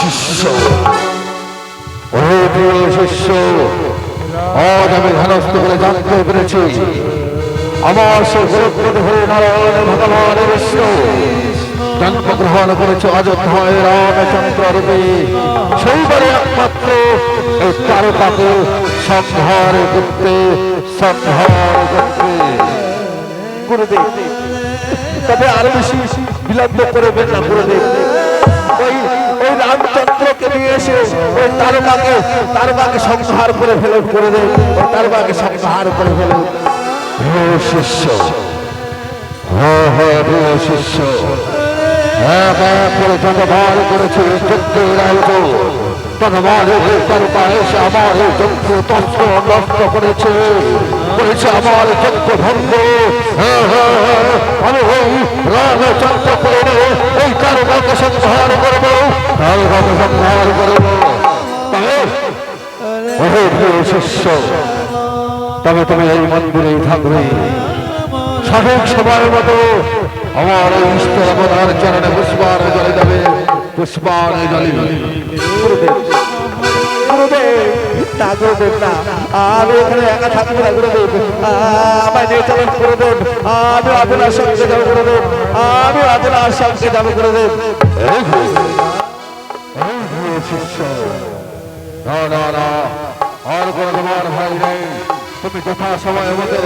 শিষ্য, ও প্রিয় শিষ্য, আজ আমি ধ্যানস্থ করে জানতে পেরেছি আমার সে গোরক্ষণ হয়ে নারায়ণ ভগবান বিষ্ণু জন্মগ্রহণ করেছে অযোধ্যায় রামচন্দ্র রূপে। সেইবারে একমাত্র এই তারকাকে সংহার করতে, সংহার করতে। গুরুদেব, তবে আরো বেশি বিলম্ব করবেন না গুরুদেব। ওই ওই রামচন্দ্রকে নিয়ে এসে ওই তারকাকে সংহার করে ফেলুন গুরুদেব, ওই তারকাকে সংহার করে ফেলুন। প্রিয় শিষ্য, হ্যাঁ হ্যাঁ প্রিয় শিষ্য, এক এক করে যতবার করেছে যজ্ঞের আয়োজন, ততবার তারকা এসে আমার এই যজ্ঞ তন্ত্র নষ্ট করেছে, করেছে আমার যজ্ঞ ভঙ্গ। হ্যাঁ হ্যাঁ হ্যাঁ, আমি ওই রামচন্দ্র করে এই তারকাকে সংহার করবো, তারকাকে সংহার করবো। ওহে প্রিয় শিষ্য, তবে তুমি এই মন্দিরেই থাকবে, সঠিক সময়ের মতো আমার এই ঈশ্বর অবতার চরণে পুষ্পার জলে যাবে, পুষ্পার জলে। গুরুদেব, গুরুদেব, না গুরুদেব না, আমি এখানে একা থাকবো না গুরুদেব, আমায় নিয়ে চলেন গুরুদেব, আমি আপনার সঙ্গে যাবো গুরুদেব, আমি আপনার সঙ্গে যাবো গুরুদেব। শিষ্য, না না না, আর কোনো তোমার ভয় নেই, তুমি যথা সময় মতো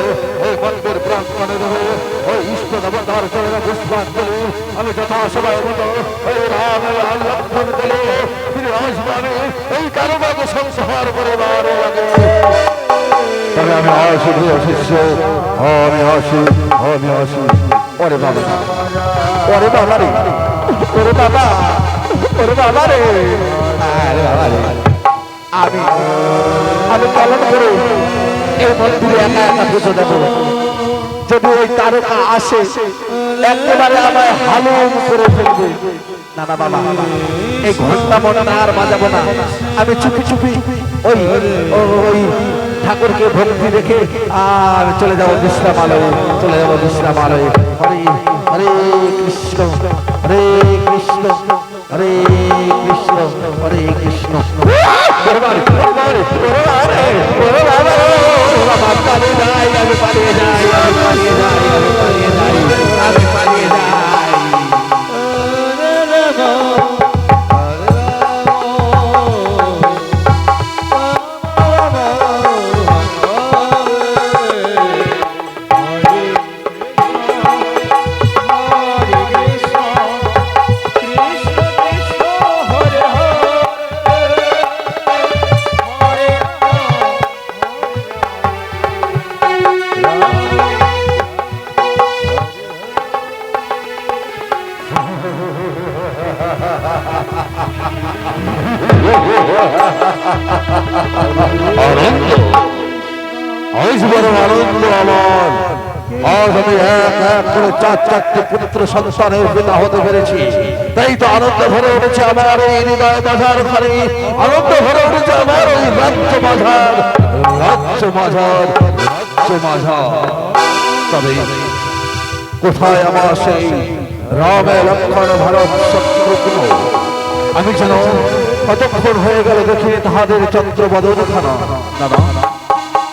এই মন্দির প্রাঙ্গণে দেবে ওই ঈশ্বর অবতার চরণে পুষ্পাঞ্জলি। আমি যথা সময় মতো ওই রামের লক্ষণ দিলে ফিরে আসবো আমি এই কারোবাকে সংসার করে বারে লাগে। তবে আমি আসি প্রিয় শিষ্য, আমি আসি, আমি আসি। ওরে বাবা, ওরে বাবা রে, ওরে বাবা, ওরে বাবা রে, আরে বাবা রে, আমি আমি পালন করে এই মন্দিরে একা একা পুজো দেব। যদি ওই তারকা আসে একেবারে আমায় হালুম করে ফেলবে। না না বাবা, এই ঘন্টা মনে আর বাজাবো না। আমি চুপি চুপি ওই ওই ঠাকুরকে ভক্তি রেখে আর চলে যাবো বিশ্রামালয়ে, চলে যাবো বিশ্রামালয়ে। হরে হরে কৃষ্ণ, হরে কৃষ্ণ, হরে কৃষ্ণ, হরে কৃষ্ণ। আমি পালিয়ে যাই, আমি পালিয়ে যাই, আমি পালিয়ে যাই, আমি পালিয়ে যাই। আনন্দ, আজ বড় আনন্দ আমার। আজ আমি এক এক করে চার চারটে পুত্র সন্তানের পিতা হতে পেরেছি। তাই তো আনন্দ ভরে উঠেছে আমার এই হৃদয় বাজার ঘরে, আনন্দ ভরে উঠেছে আমার ওই রাজ্য বাজার, রাজ্য বাজার, রাজ্য বাজার। তবে কোথায় আমার সেই রামে লক্ষ্মণ ভরত শত্রুঘ্ন? আমি যেন কতক্ষণ হয়ে গেল দেখি তাহাদের চন্দ্রবদন খানা। না না,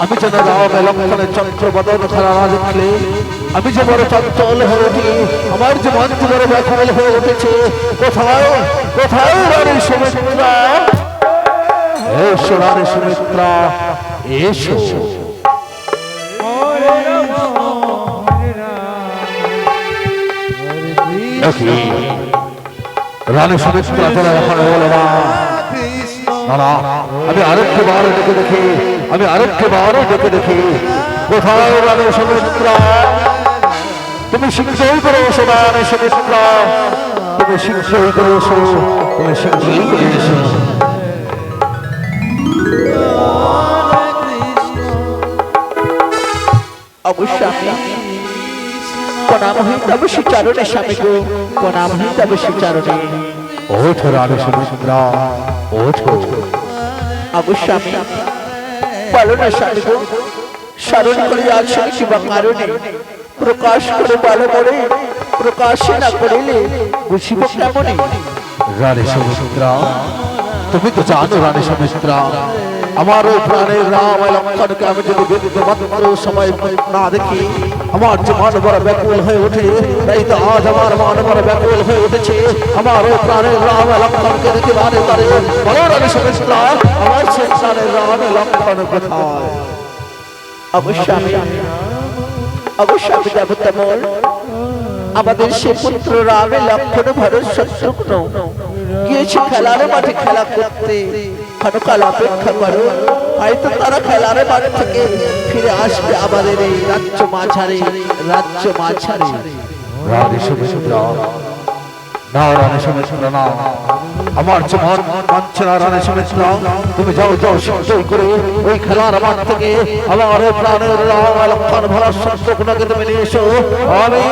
আমি যেন রামে লক্ষ্মণের চন্দ্রবদন খানা না দেখলে আমি যে বড় চঞ্চল হয়ে উঠি, আমার যে মন বড় ব্যাকুল হয়ে উঠেছে। কোথায় কোথায় রানী সুমিত্রা? এসো রানী সুমিত্রা, এসো। রানী সুমিত্রা তোরা এখন বলো না। না, আমি আরেকটি বার দেখে দেখি, আমি আরেকটি বার দেখে দেখি কোথায় রানী সুমিত্রা? তুমি শীঘ্রই করে এসো রানী সুমিত্রা, তুমি শীঘ্রই করে এসো, তুমি শীঘ্রই করে এসো। অবশ্যই প্রণাম হই তব শ্রীচরণে স্বামী গো, প্রণাম হই তব শ্রীচরণে। ওঠ রানী সুমিত্রা, ওঠ। অবশ্যই বলো না স্বামী গো, স্মরণ করে আছো কিবা কারণে? প্রকাশ করে বলো বলে, প্রকাশ না করিলে বুঝিব কেমনে? রানী সুমিত্রা, তুমি তো জানো রানী সুমিত্রা, আমার ওই প্রাণের রাম লক্ষ্মণকে আমি যদি মাত্র সময় না দেখি আমার যে মন বড় ব্যাকুল হয়ে ওঠে। তাই তো আজ আমার মন বড় ব্যাকুল হয়ে উঠেছে আমার ওই প্রাণের রাম লক্ষ্মণকে দেখে বারে বারে। বলো রানী সুমিত্রা, আমার সেই প্রাণের রাম লক্ষ্মণ কোথায়? অবশ্যই অবশ্যই যাবো তেমন। আমাদের সে পুত্র রামে লক্ষ্মণ ভরত শত্রুঘ্ন গিয়েছে খেলার মাঠে খেলা করতে। ক্ষণকাল অপেক্ষা করো, হয়তো তারা খেলার মাঠ থেকে ফিরে আসবে আমাদের এই রাজ্য মাঝারে, রাজ্য মাঝারে। রানী সুমিত্রা, না রানী সুমিত্রা না, আমার যে মন মানছে না রানী সুমিত্রা। তুমি যাও যাও শীঘ্রই করে ওই খেলার মাঠ থেকে আমার প্রাণের রাম লক্ষ্মণ ভরত শত্রুঘ্নকে তুমি নিয়ে এসো। আমি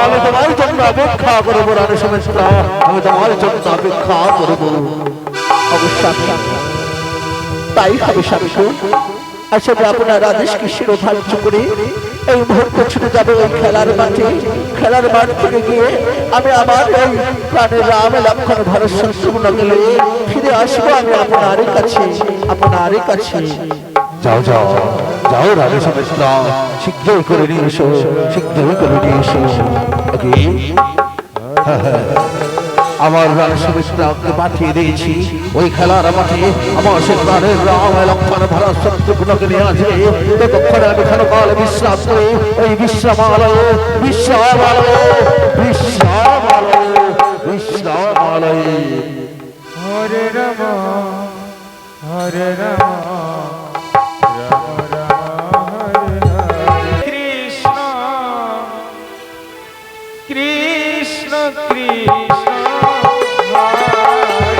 আমি তোমার জন্য অপেক্ষা করবো রানী সুমিত্রা, আমি তোমার জন্য অপেক্ষা করবো। অবশ্যই তাই হবে স্বামী। আসলে আপনার আদেশকে শিরোধার্য করে এই মুহূর্তে ছুটে যাবে ওই খেলার মাঠে। খেলার মাঠ থেকে গিয়ে আমি আমার ওই প্রাণের রাম লক্ষ্মণ ভরত শত্রুঘ্নকে নিয়ে ফিরে আসবো আমি আপনারই কাছে, আপনারই কাছে। যাও যাও যাও রানী সুমিত্রা, শীঘ্রই করে নিয়ে এসো, শীঘ্রই করে নিয়ে এসো। আমার রানী সুমিত্রাকে পাঠিয়ে দিয়েছি ওই খেলার মাঠে আমার সে প্রাণের রাম লক্ষ্মণ ভরত শত্রুঘ্নকে নিয়ে আসবে। ততক্ষণে আমি ক্ষণকাল বিশ্রাম করে ওই বিশ্রামালয়ে বিশ্রামালয়ে বিশ্রামালয়ে বিশ্রামালয়ে রাম হরে রাম রাম রাম হরে হরে কৃষ্ণ কৃষ্ণ কৃষ্ণ হরে হরে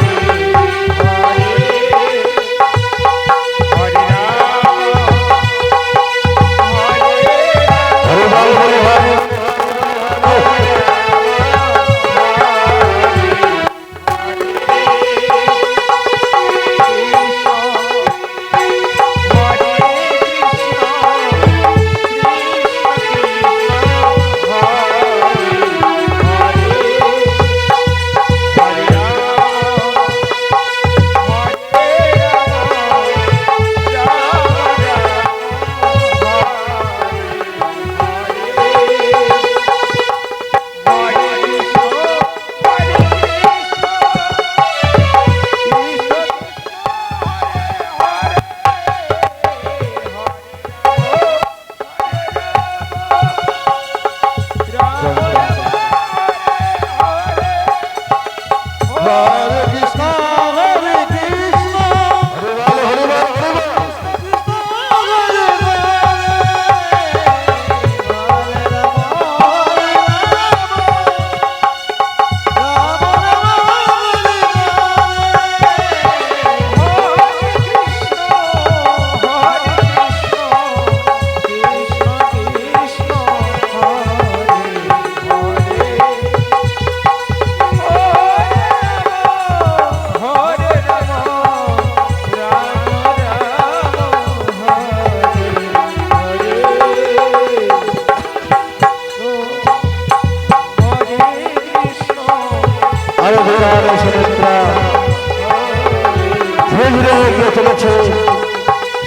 হরে রাম হরে হরে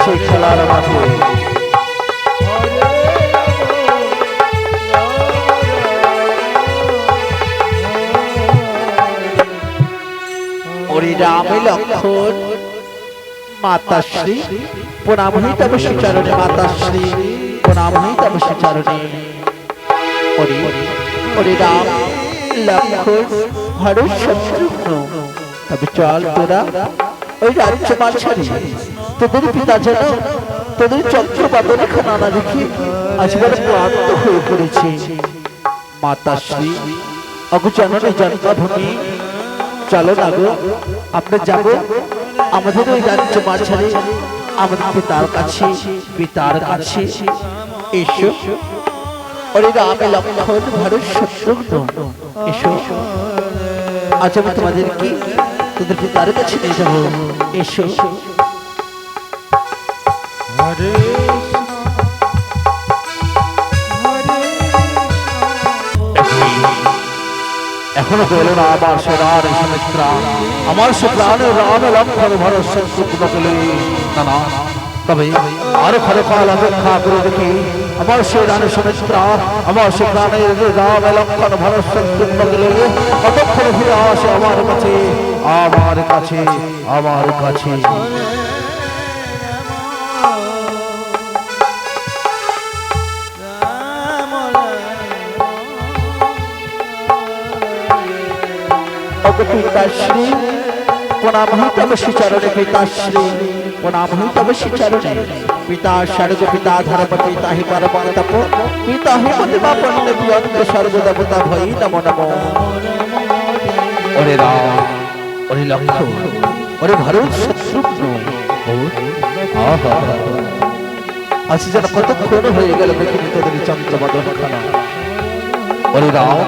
সেই খেলার মাঠে ওরে রাম লক্ষণ মাতাশ্রী প্রণাম হই তব শ্রীচরণে, মাতাশ্রী প্রণাম হই তব শ্রীচরণে। ওরে ওরে রাম লক্ষণ ভরত শত্রুঘ্ন, তবে চল তোরা ওই রাজ্য মাঝারি তোদের পিতা যেন তোদের চন্দ্রবাদ রেখা নানা দেখি আজ বড় ক্লান্ত হয়ে পড়েছে। মাতাশ্রী অগুজননী জন্মভূমি, চলো না গো আমরা যাব আমাদের ওই রাজ্য মাঝারি আমাদের পিতার কাছে, পিতার কাছে এসো। ওরে রাম লক্ষণ ভরত শত্রুঘ্ন এসো, আজ আমি তোমাদেরকে তোদের পিতার কাছে নিয়ে যাবো, এসো। হরে এখনো পেল না আমার সে রাম সুমিত্রা, আমার সে প্রাণের রাম লক্ষণ ভরত শত্রুঘ্ন পেলে না না, তবে আরো ক্ষণকাল অপেক্ষা করে দেখি আমার সে রানী সুমিত্রা, আমার সে প্রাণের রাম লক্ষণ ভরত শত্রুঘ্ন পেলে কতক্ষণ ফিরে আসে আমার কাছে, আমার কাছে, আমার কাছে। পিতাশ্রী প্রণাম হই তব শ্রীচরণে, পিতাশ্রী প্রণাম হই তব শ্রীচরণে। পিতা স্বর্গ পিতা ধর্মপতি তাহি পরম তপ, পিতা হিমতি বাপন্নে বিয়ন্ত সর্বদেবতা ভৈ নমো নমো। ওরে রাম, ওরে লক্ষণ, ওরে ভরত শত্রুঘ্ন, আজ যেন কতক্ষণ হয়ে গেল দেখিনি তোদের চন্দ্রবদন খানা। ওরে রাম,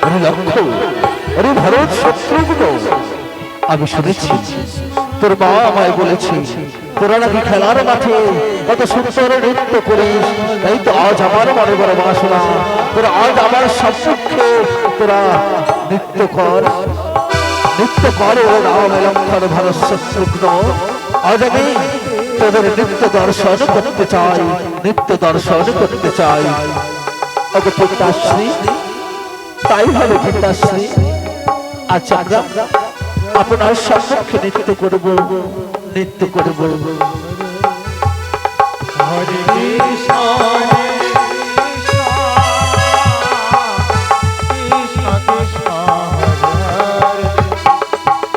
ওরে লক্ষণ, ওরে ভরত শত্রুঘ্ন, আমি শুনেছি তোর মা আমায় বলেছি তোরা নাকি খেলার মাঠে কত সুন্দর নৃত্য করিস, তাই তো আজ আমার মনে বড় বাসনা তোরা আজ আমার সম্মুখে তোরা নৃত্য কর, নৃত্য কর। ও রাম লক্ষণ ভরত শত্রুঘ্ন, আজ আমি তোদের নৃত্য দর্শন করতে চাই, নৃত্য দর্শন করতে চাই। ওগো পিতাশ্রী তাই হবে পিতাশ্রী, আজ আমরা আপনার সম্মুখে নৃত্য করব, নৃত্য করব। হরে কৃষ্ণ হরে কৃষ্ণ কৃষ্ণ কৃষ্ণ হরে হরে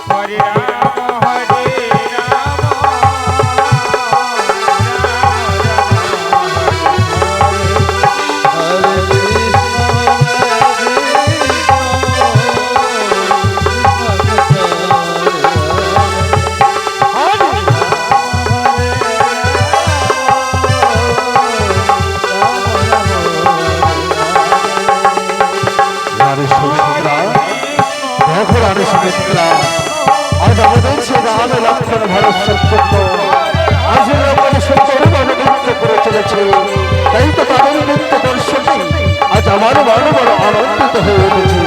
হরে রাম লক্ষণ ভারত সত্য আজ লোকের সুন্দর ভাবে নৃত্য করে চলেছে। তাই তো তাদের নৃত্য দর্শনে আজ আমার বড় বড় আনন্দিত হয়ে উঠেছে।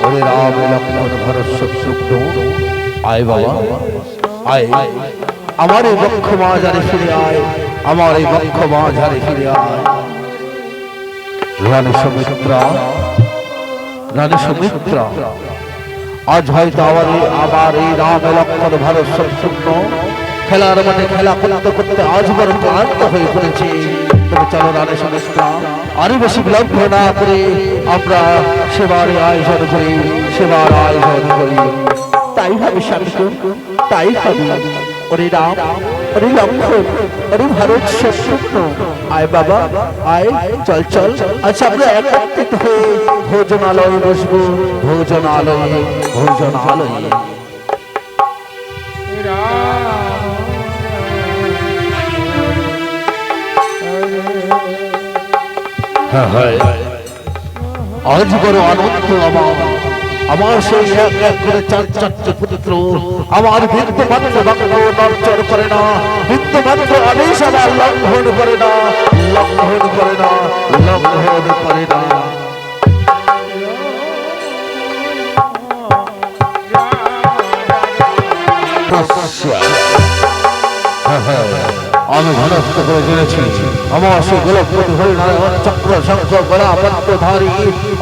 ওরে রাম লক্ষ্মণ ভরত শত্রুঘ্ন আয় বাবা আয়, আমার এই বক্ষ মাঝারে ফিরে আয়, আমার এই বক্ষ মাঝারে ফিরে আয়। রানী সুমিত্রা, রানী সুমিত্রা, আজ হয়তো আবার এই রাম লক্ষ্মণ ভরত শত্রুঘ্ন খেলার মাঠে খেলা করতে করতে আজ বড় ক্লান্ত হয়ে পড়েছে। তবে চলো রানী সুমিত্রা, আরো বেশি বিলম্ব না করে আমরা সেবার আয়োজন করি, সেবার আয়োজন করি। তাই হবে স্বামী, তাই হবে। ওরে রাম, ওরে লক্ষ্মণ, ওরে ভারত শত্রুঘ্ন, আয় বাবা আয়, চল চল আজ আমরা একত্রিত হয়ে ভোজনালয়ে বসবো, ভোজনালয়ে, ভোজনালয়ে। হ্যাঁ হ্যাঁ, আজ বড় আনন্দ আমার সেই এক এক করে চার চারটে পুত্র, আমার বিন্দু মাত্র বাক্য নড়চড় করে না, বিন্দু মাত্র আদেশ আমার লঙ্ঘন করে না, লঙ্ঘন করে না, লঙ্ঘন করে না। আমি ঘনস্থ করে জেনেছি আমার সে গোলকপতি হরিনারায়ণ চক্র শঙ্খ গলা পদ্মধারী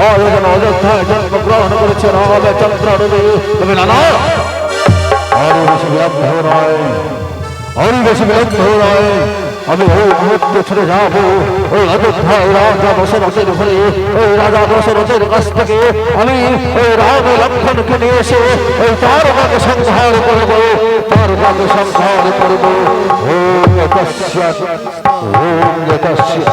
অযোজন অযোধ্যায় জন্মগ্রহণ করেছে রামচন্দ্র রবি। তবে নানা আরো বেশি বিলম্ব নয়, আরো বেশি বিলম্ব নয়, আমি ওই মুহূর্তে ছুটে যাবো ওই অযোধ্যায় রাজা দশরথের ঘরে, ওই রাজা দশরথের কাছ থেকে আমি ওই রাম লক্ষ্মণকে নিয়ে এসে ওই তারকাকে সংহার করবো, তারকাকে সংহার করবো। ওম তস্যাৎ, ওম তস্যাৎ।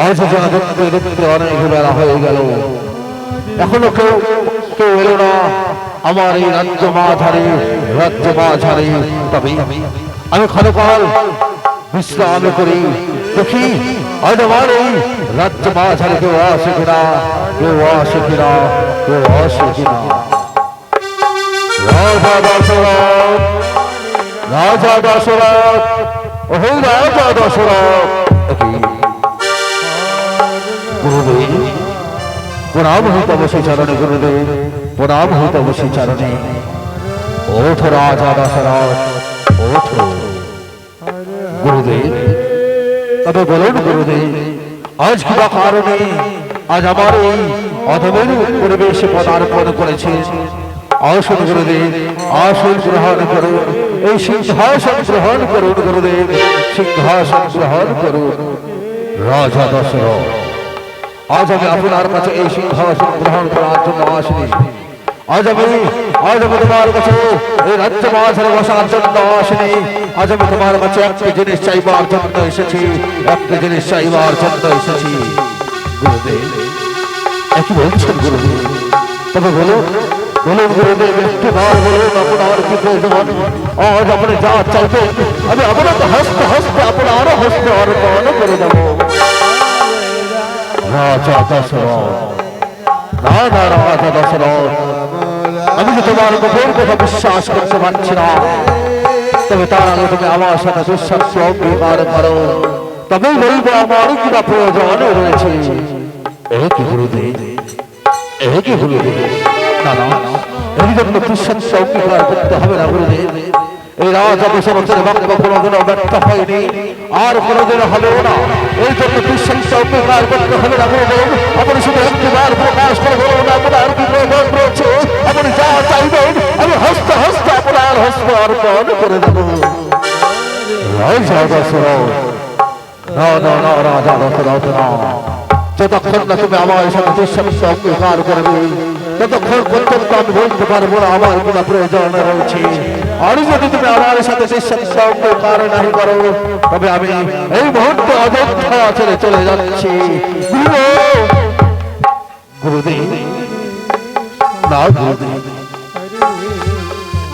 আজ যেন দেখতে দেখতে অনেক বেলা হয়ে গেল, এখনো কেউ কেউ এলো না আমার এই রাজ্য মাঝারে, রাজ্য মাঝারে। তবে আমি ক্ষণকাল বিশ্রাম করি, দেখি আজ আমার এই রাজ্য মাঝারে কেউ আসে কিনা, কেউ আসে কিনা, কেউ আসে কিনা। রাজা দশরথ, রাজা দশরথ, ওহে রাজা দশরথ। গুরুদেব প্রণাম হইত বসে চরণে, গুরুদেব প্রণাম হইত বসে চরণে। ওঠ রাজা দশরথ, ওঠ গুরুদেব। তবে বলুন গুরুদেব, আজ কিবা কারণে আজ আমার এই অধমের পরিবেশে পদার্পণ করেছে? আসুন গুরুদেব, আসুন গ্রহণ করুন, এই সিংহাসন গ্রহণ করুন গুরুদেব, সিংহাসন গ্রহণ করুন। রাজা দশরথ, আজ আমি আপনার কাছে এই সিংহাসন গ্রহণ করার জন্য আসিনি। আজ আমি তোমার কাছে এই রাজ্য মাঝারে বসার জন্য আসিনি। আজ আমি তোমার কাছে একটি জিনিস চাইবার জন্য এসেছি, একটি জিনিস চাইবার জন্য এসেছি। গুরুদেব, একই বলছেন গুরুদেব? তবে বলুন, বলুন গুরুদেব, একটু বার বলুন আপনার কি প্রয়োজন? আজ আপনি যা চাইবেন আমি আপনাকে হস্তে হস্তে আপনার হস্তে অর্পণ করে দেব। রাজা দশরথ, রাজা রাজা দশরথ, আমি তো তোমার গোপন কথা বিশ্বাস করতে পারছি না। তবে তার আগে তুমি আমার সাথে দুঃসাধ্য অঙ্গীকার করো, তবেই বলবো আমার কিনা প্রয়োজন রয়েছে। এ কি গুরুদেব, এ কি গুরুদেব? না না, এই জন্য তুষার অঙ্গীকার করতে হবে না গুরুদেব। এই রাজা দশরথের বাক্য কোনোদিনও ব্যর্থ হয়নি, আর কোনোদিনও হবেও না। এই জন্য তুষার অঙ্গীকার করতে হবে না গুরুদেব। আপনি শুধু একটিবার প্রকাশ করে বলুন আপনার কি প্রয়োজন রয়েছে, আপনি যা চাইবেন আমি হস্ত হস্ত আপনার হস্ত অর্পণ করে দেব। রাজা দশরথ, না না না, রাজা দশরথ না, যতক্ষণ না তুমি আমার সাথে দুঃস্বামী অঙ্গীকার করবে ততক্ষণ পর্যন্ত আমি বলতে পারবো না আমার কোনো প্রয়োজন রয়েছে। আর যদি তুমি আমার সাথে দুঃস্বামী অঙ্গীকার নাই করো তবে আমি এই মুহূর্তে অযোধ্যা ছেড়ে চলে যাচ্ছি। গুরুদেব, না গুরুদেব,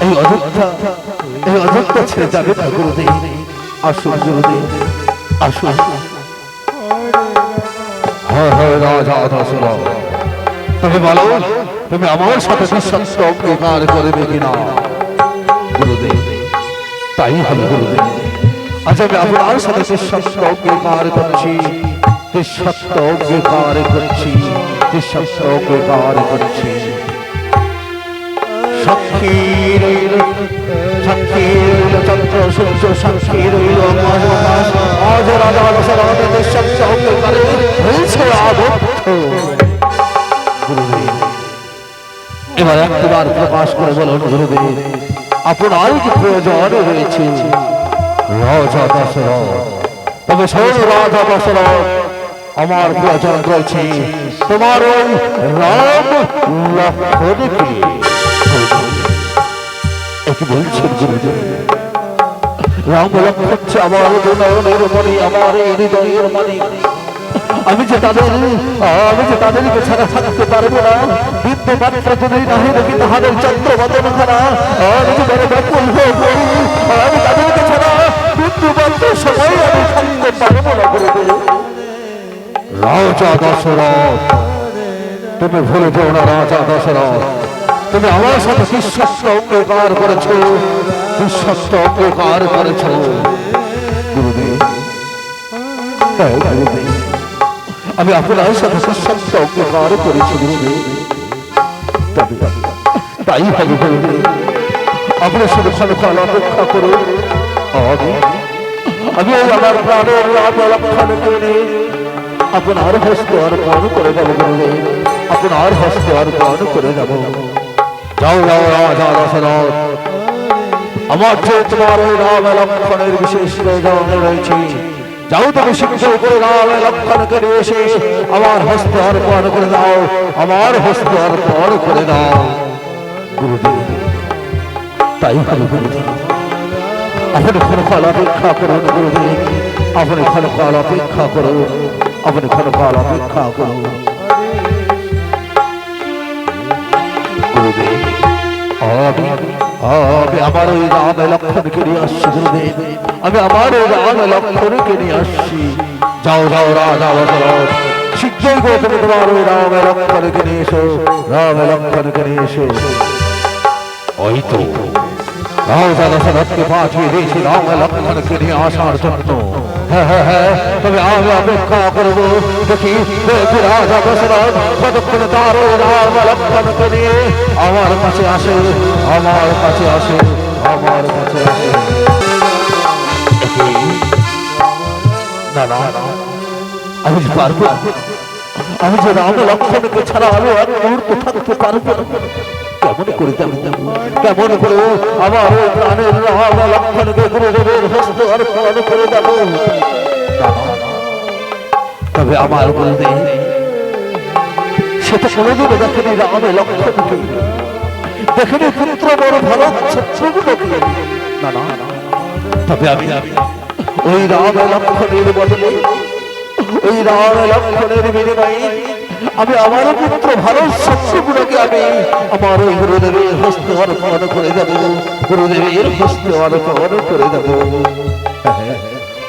এই অযোধ্যা ছেড়ে যাবে না গুরুদেব। আসুন গুরুদেব, আসুন। রাজা দশরথ, তুমি বলো তুমি আমার সাথে দুঃস্বাস্থ্য অঙ্গীকার করবে কিনা? গুরুদেব, তাই হবে গুরুদেব। আজ আমি আপনার সাথে দুঃস্বাস্থ্য অঙ্গীকার করছি, দুঃস্বাস্থ্য অঙ্গীকার করছি, দুঃস্বাস্থ্য অঙ্গীকার করছি। সাক্ষী রইল, সাক্ষী রইল চন্দ্র সূর্য, সাক্ষী রইল মাস, আজ রাজা দশরথের দুঃস্বাস্থ্য অঙ্গীকারে হয়েছে আবদ্ধ। গুরুদেব, এবার একবার প্রকাশ করে বলুন গুরুদেব আপনার কি প্রয়োজন রয়েছে? রাজা দশরথ, তবে শোন রাজা দশরথ, আমার প্রয়োজন রয়েছে তোমার ওই রাম লক্ষ্মণকে। কি বলছেন গুরুদেব? রাম লক্ষ্মণ হচ্ছে আমার নয়নের মণি, আমার হৃদয়ের মণি। আমি যে তাদেরকে ছাড়া থাকতে পারবো না। বিদ্যমাত্র যদি নাহি দেখি তাহাদের চন্দ্রবদন খানা, আমি যে বড় ব্যাকুল হয়ে পড়ি, আমি তাদেরকে ছাড়া বিদ্যমাত্র সময় আমি থাকতে পারবো না গুরুদেব। রাজা দশরথ, তুমি ভুলে যেও না রাজা দশরথ, তুমি আমার সাথে দুঃস্বাস্থ্য অঙ্গীকার করেছ, দুঃস্বাস্থ্য অঙ্গীকার করেছ। গুরুদেব, হ্যাঁ গুরুদেব, আমি আপনার সাথে দুঃস্বাস্থ্য অঙ্গীকার করেছি গুরুদেব। তাই হবে গুরুদেব, আপনি শুধু ক্ষণকাল অপেক্ষা করুন। আমি আমার প্রাণের রাম লক্ষ্মণকে নিয়ে আপনার হস্ত অর্পণ করে দেব গুরুদেব, আপনার হস্ত অর্পণ করে দেব। যাও যাও রাজা দশরথ, আমার যে তোমার ওই রাম লক্ষ্মণের বিশেষ প্রয়োজন রয়েছে। যাও তুমি শীঘ্র করে রাম লক্ষ্মণকে নিয়ে এসে আমার হস্ত অর্পণ করে দাও, আমার হস্ত অর্পণ করে দাও। গুরুদেব, তাই হবে গুরুদেব। আপনি ক্ষণকাল অপেক্ষা করুন গুরুদেব, আপনি ক্ষণকাল অপেক্ষা করুন, আপনি ক্ষণকাল অপেক্ষা করুন। গুরুদেব, আমি আমার ওই রাম লক্ষ্মণকে নিয়ে আসছি গুরুদেব, আমি আমার ওই রাম লক্ষ্মণকে নিয়ে আসছি। যাও যাও রাজা দশরথ, শীঘ্রই করে তুমি তোমার ওই রাম লক্ষ্মণকে নিয়ে এসো, রাম লক্ষ্মণকে নিয়ে এসো। ওই তো রাজা দশরথকে পাঠিয়ে দিয়েছি রাম লক্ষ্মণকে নিয়ে আসার জন্য। হ্যাঁ হ্যাঁ হ্যাঁ, তবে আমি অপেক্ষা করবো, দেখি রাজা দশরথ কতক্ষণে তার ওই রাম লক্ষ্মণকে নিয়ে আমার কাছে আসে, আমার কাছে আসে, আমার কাছে আসে। না না, আমি যে পারবো, আমি যে রাম লক্ষ্মণকে ছাড়া আমি এক মুহূর্ত থাকতে পারবো না। কেমন করে যাবো, কেমন করে আমার ওই প্রাণের রাম লক্ষ্মণকে গুরুদেবের হস্ত অর্পণ করে দেব? তবে আমার গুরুদেব সে তো কোনোদিনও দেখেনি রাম লক্ষ্মণকে, দেখেনি পুত্র বড় ভরত শত্রুঘ্নকে। না না, তবে আমি ওই রাম লক্ষ্মণের বদলে, ওই রাম লক্ষ্মণের বিনিময়ে আমি আমার পুত্র ভারত শত্রুঘ্নকে আমি আমার ওই গুরুদেবের হস্ত অর্পণ করে দেব, গুরুদেবের হস্ত অর্পণ করে দেব।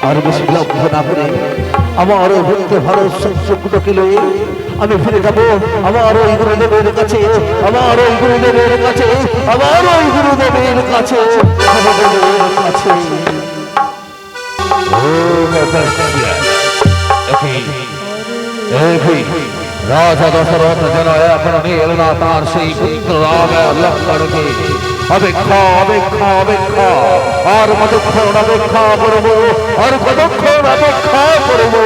আর বেশি লক্ষ্য না করে আমার ওই পুত্র ভারত শত্রুঘ্নকে লয়ে আমি ফিরে যাব আমার ওই গুরুদেবের কাছে, আমার ওই গুরুদেবের কাছে, আমার ওই গুরুদেবের কাছে, গুরুদেবের কাছে। রাজা দশরথ যেন এখনো নিয়ে এলো না তার সেই পুত্র রামের লক্ষ্মণকে। অপেক্ষা অপেক্ষা অপেক্ষা, আর কতক্ষণ অপেক্ষা করবো, আর কতক্ষণ অপেক্ষা করবো।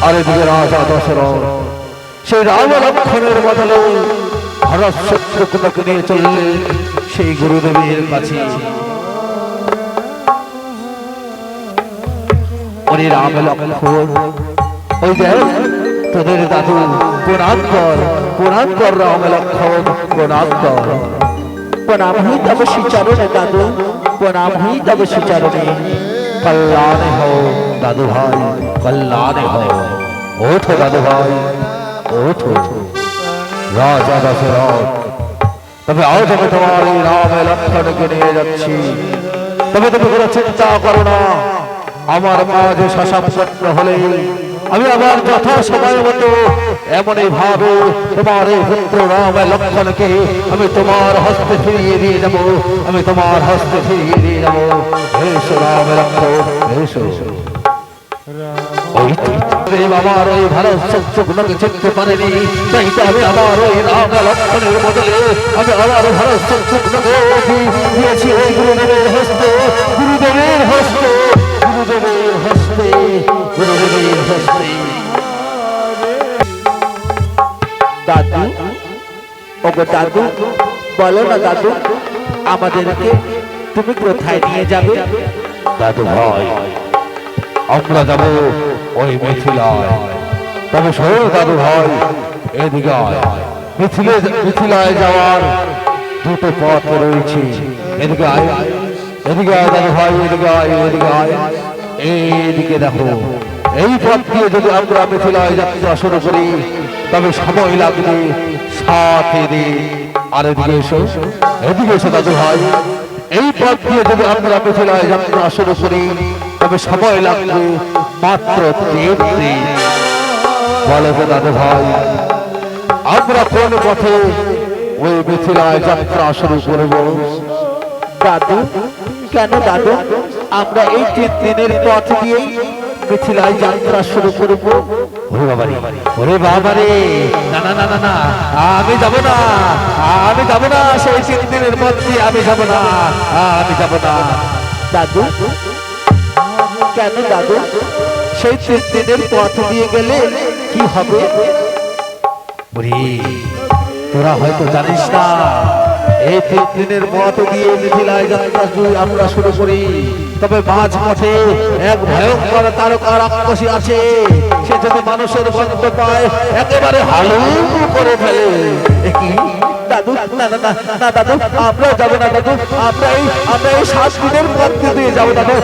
আর এদিকে রাজা দশরথ সেই রাম লক্ষ্মণের বদলে ভরত শত্রুঘ্নকে নিয়ে চললেন সেই গুরুদেবের কাছে। ওরে রাম লক্ষ্মণ, ওই দেখ তোদের দাদু প্রণাম কর রাম লক্ষ্মণ, প্রণাম কর। प्रणाम ही तब श्रीचरण दादू, प्रणाम ही तब श्रीचरणे। कल्याण हो दादू भाई, कल्याण हो। ওঠো দাদু ভাই, ওঠো। রাজা দশরথ, তবে আজ আমি তোমার এই রাম লক্ষ্মণকে নিয়ে যাচ্ছি। তবে তুমি কোনো চিন্তা করো না, আমার কাজে সমাপ্ত হলে আমি আবার যথা সময় মতো এমনই ভাবে তোমার এই পুত্র রাম লক্ষ্মণকে আমি তোমার হস্তে ফিরিয়ে দিয়ে যাব, আমি তোমার হস্তে ফিরিয়ে দিয়ে যাব। এসো রাম লক্ষ্মণ, এসো। আমার ওই ভারত শত্রুঘ্নকে চিনতে পারেনি, তাই তো আমি আমার ওই রাম লক্ষ্মণের বদলে আমি আমার ভারত শত্রুঘ্নকে দিয়েছি ওই গুরুদেবের হস্তে, গুরুদেবের হস্তে, গুরুদেবের হস্তে, গুরুদেবের হস্তে। দাদু, ওগো দাদু, বলো না দাদু, আমাদেরকে তুমি কোথায় নিয়ে যাবে? দাদু ভাই, আমরা যাব ওই মিথিলায়। তবে শোনো দাদু ভাই, এদিকে মিথিলায় যাওয়ার দুটো পথ রয়েছে। এদিকে আয়, এদিকে আয় দাদু ভাই, এদিকে আয়, এদিকে আয়। এইদিকে দেখো, এই পথ দিয়ে যদি আমরা মিথিলায় যাত্রা শুরু করি তবে সময় লাগবে 7 দিন। আর এদিকে এসো, এদিকে এসো দাদু ভাই, এই পথ দিয়ে যদি আমরা মিথিলায় যাত্রা শুরু করি তবে সময় লাগবে মাত্র 3 দিন। বলে তো দাদু ভাই, আমরা কোন পথে ওই মিথিলায় যাত্রা শুরু করব? দাদু, কেন দাদু, আমরা এই 3 দিনের পথ দিয়েই মিথিলায় যাত্রা শুরু করব। ওরে বাবারে, ওরে বাবারে, না না না না না, আমি যাব না, আমি যাব না, সেই 3 দিনের পথ দিয়ে আমি যাব না, আমি যাব না। দাদু, কেন দাদু, সেই 3 দিনের পথ দিয়ে গেলে কি হবে? ওরে, তোরা হয়তো জানিস না, এই 3 দিনের পথ দিয়ে মিথিলায় যাত্রা আমরা শুরু করি, তবে মাঝ পথে এক ভয়ঙ্কর তারকা রাক্ষসী আছে, সে যদি মানুষের গন্ধ পায় একেবারে হালুম করে ফেলে। কি দাদু, না না না না দাদু, আমরা যাব না দাদু, আমরা এই 7 দিনের পথ দিয়ে যাব দাদু।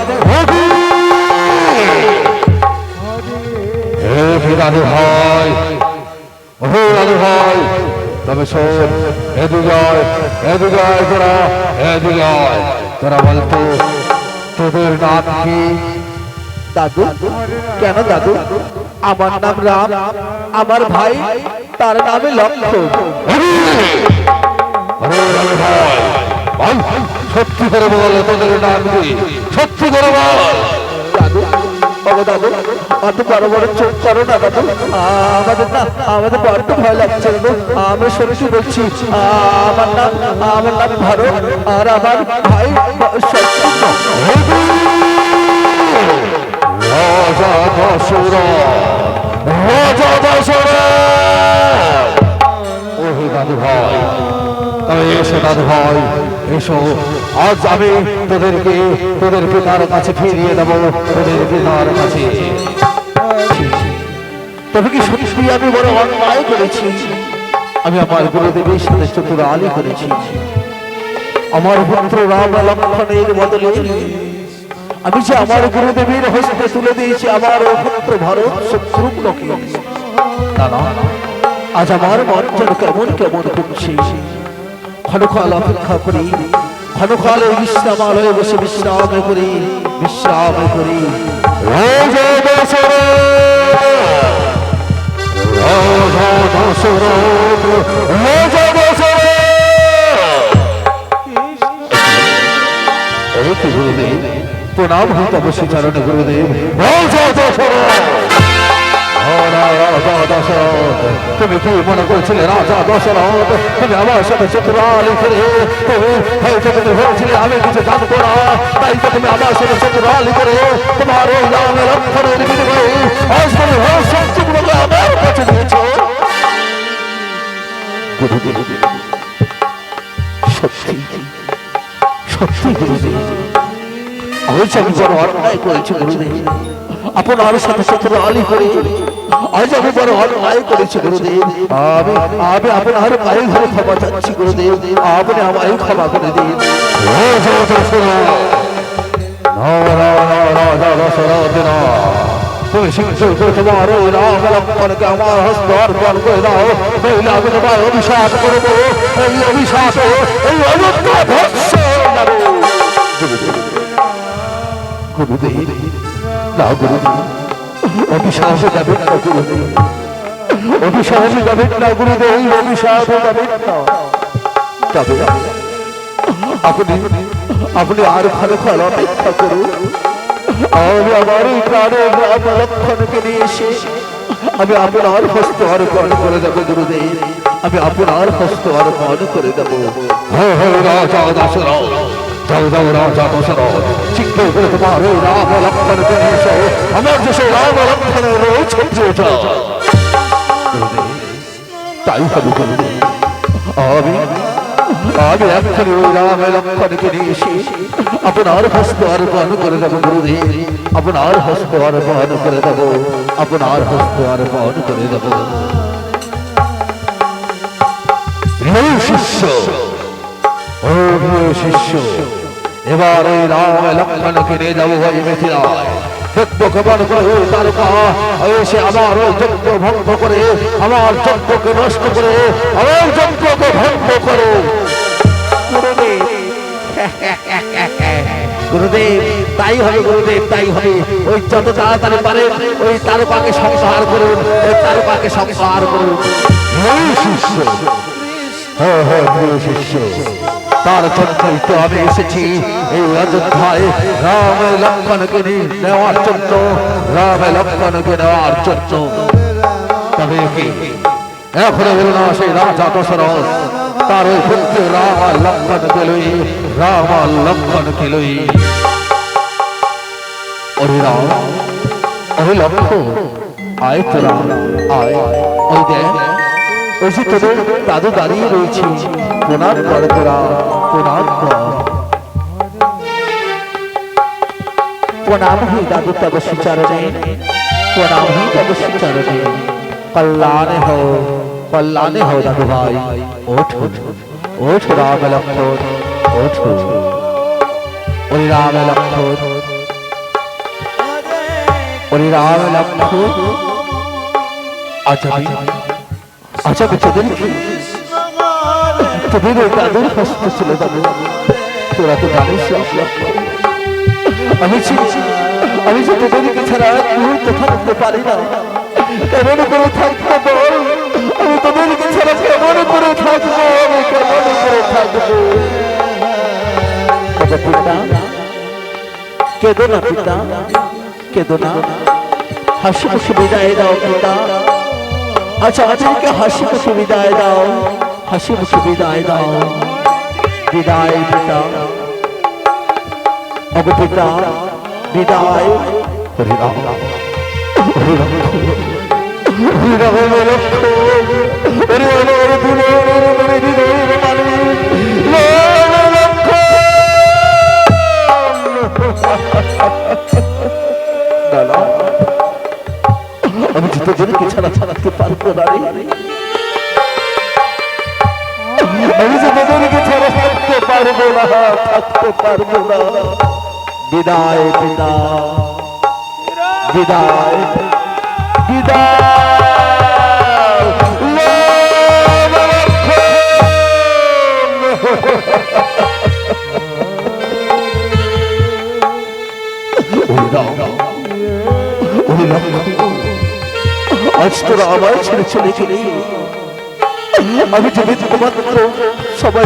দাদু ভাই, ও দাদু ভাই, তবে শোন, এদিকে আয়, এদিকে আয় তোরা, এদিকে আয়। তোরা বলতো তোদের নাম কি? দাদু, কেন দাদু, আমার নাম রাম, আমার ভাই তার নামে লক্ষ্মণ। দাদু ভাই, সত্যি করে বল তোদের নাম কি, সত্যি করে বল। দাদু, বাবা দাদু, অত বড় বড় চোখ করো না দাদু, আমাদের বড্ড ভয় লাগছে দাদু, আমি সত্যি বলছি, আমার নাম ভরত, আর আমার ভাই শত্রুঘ্ন। রাজা দশরথ, রাজা দশরথ। ওহে দাদু ভাই, তবে এসো দাদু ভাই, এসো, আজ আমি তোদের পিতার কাছে ফিরিয়ে দেবো, তোদের পিতার কাছে। তবে কি সত্যি আমি বড় অন্যায় করেছি? আমি আমার গুরুদেবের সাথে চতুরালি করেছি। আমার পুত্র রাম লক্ষ্মণের বদলে আমি যে আমার গুরুদেবের হস্তে তুলে দিয়েছি আমার পুত্র ভরত শত্রুঘ্নকে। না না, আজ আমার মন যেন কেমন কেমন করছে। ক্ষণকাল অপেক্ষা করি, ক্ষণকাল বিশ্রামালয়ে বসে বিশ্রাম করি, বিশ্রাম করি। রাজা দশরথ, রাজা দশরথ, রাজা দশরথ। এই কি গুরুদেব, প্রণাম হোক অবশ্যই চরণে গুরুদেব। রাজা দশরথ, রাজা দশরথ, তুমি কি মনে করছিলে রাজা দশরথ তুমি আমার সাথে চতুরালি করে হয়তো তুমি ভেবেছিলে আমি কিছু জানবো না, তাই তো তুমি আমার সাথে চতুরালি করে তোমার ওই রাম লক্ষ্মণের বিনিময়ে আজ তুমি শক্তিগুলোকে আমার কাছে দিয়েছো। গুরুদেব, সত্যি সত্যি গুরুদেব, আজ আমি বড় অন্যায় করেছি গুরুদেব, আপনার সাথে চতুরালি করে আজ আমি বড় অন্যায় করেছি গুরুদেব। আমি আমি আপনার পায়ে ধরে ক্ষমা চাচ্ছি গুরুদেব, আপনি আমায় ক্ষমা করে দিন। তুমি শীঘ্র তোমার ওই রাম লক্ষ্মণকে আমার হস্ত অর্পণ করে দাও, নইলে আমি তোমায় অভিশাপ করবো, এই অভিশাপে এই অযোধ্যা ধ্বংস হয়ে যাবে। গুরুদেব, না গুরুদেব, অভিশাপে যাবেন না গুরুদেব, অভিশাপে যাবেন না গুরুদেব, অভিশাপে যাবেন না। তবে আপনি আপনি আর ভালো ভালো অপেক্ষা করুন, আমি আমার এই প্রাণের রাম লক্ষ্মণকে নিয়ে এসে আমি আপনার হস্ত অর্পণ করে দেবো গুরুদেব, আমি আপনার হস্ত অর্পণ করে দেবো। রাজা দশরথ, যাও যাও রাজা দশরথ, শীঘ্র করে তোমার ওই রাম লক্ষ্মণকে নিয়ে এসে আমার দেশে রাম লক্ষ্মণের রয়েছে। তাই হবে গুরুদেব, আমি আমি এক্ষুনি ওই রাম লক্ষ্মণকে নিয়ে এসে আপনার হস্ত অর্পণ করে দেবো গুরুদেব, আপনার হস্ত অর্পণ করে দেবো, আপনার হস্ত অর্পণ করে দেবো। শিষ্য, ও শিষ্য, এবার ওই রাম লক্ষ্মণকে নিয়ে যাবো ওই মিথিলায়, যজ্ঞ কবল করে ওই তারকা এসে আমার ওই যজ্ঞ ভঙ্গ করে, আমার যজ্ঞকে নষ্ট করে, আমার যজ্ঞকে ভঙ্গ করে। গুরুদেব, গুরুদেব, তাই হবে গুরুদেব, তাই হবে। ওই যত তাড়াতাড়ি পারে ওই তারকাকে সংহার করুন, ওই তারকাকে সংহার করুন। শিষ্য, হ্যাঁ হ্যাঁ প্রিয় শিষ্য, তার জন্যই তো আমি এসেছি এই অযোধ্যায় রাম লক্ষ্মণকে নেওয়ার জন্য, রাম লক্ষ্মণকে নেওয়ার জন্য। তবে কি এখনো বলো না সেই রাজা দশরথ তার ওই পুত্র রাম লক্ষ্মণকে লই, রাম লক্ষ্মণকে লই। ওরে রাম, ওরে লক্ষ্মণ, আয় তোরা আয়, ওই দেখ ওই যে তোদের দাদু দাঁড়িয়ে রয়েছে, প্রণাম কর তোরা, প্রণাম কর। প্রণাম হি দাদু তব শ্রীচরণে, প্রণাম হি তব শ্রীচরণে। কল্যাণে হো, কল্যাণে হো দাদু ভাই। ওঠ ওঠ রাম লক্ষ্মণ, ওঠ। ওই রাম লক্ষ্মণ, ওই রাম লক্ষ্মণ, আজ আমি তোদেরকে তোদের দাদুর হস্ত ছিল দাদু, তোরা তো জানিস আমি যে তোদেরকে ছাড়া এক মুহূর্ত থাকতে পারি না। কেমন করে থাকবো বল, আমি তোদেরকে ছাড়া কেমন করে থাকবো, আমি কেমন করে থাকবো। পিতা কেঁদো না, পিতা কেঁদো না, হাসি খুশি বিদায় দাও পিতা। আচ্ছা আজকে হাসি খুশি বিদায় দাও, হাসি খুশি বিদায় দাও। বিদায় পিতা, অব পিতা বিদায়। হরি রাম, হরি রাম, হরি রাম লক্ষ্মণ, হরি হরি হরি দুলে হরি হরি হৃদয় মালিক রাম লক্ষ্মণ। দাদা, আমি তোদেরকে ছাড়া ছাড়াতে পারবো না রে, আমি যে তোদেরকে ছাড়া থাকতে পারবো না, থাকতে পারবো না। বিদায় পিতা, বিদায় বিদায়। আজ তোরা আমায় ছেড়ে চলে গেলি, আমি যদি তোমাদের সবাই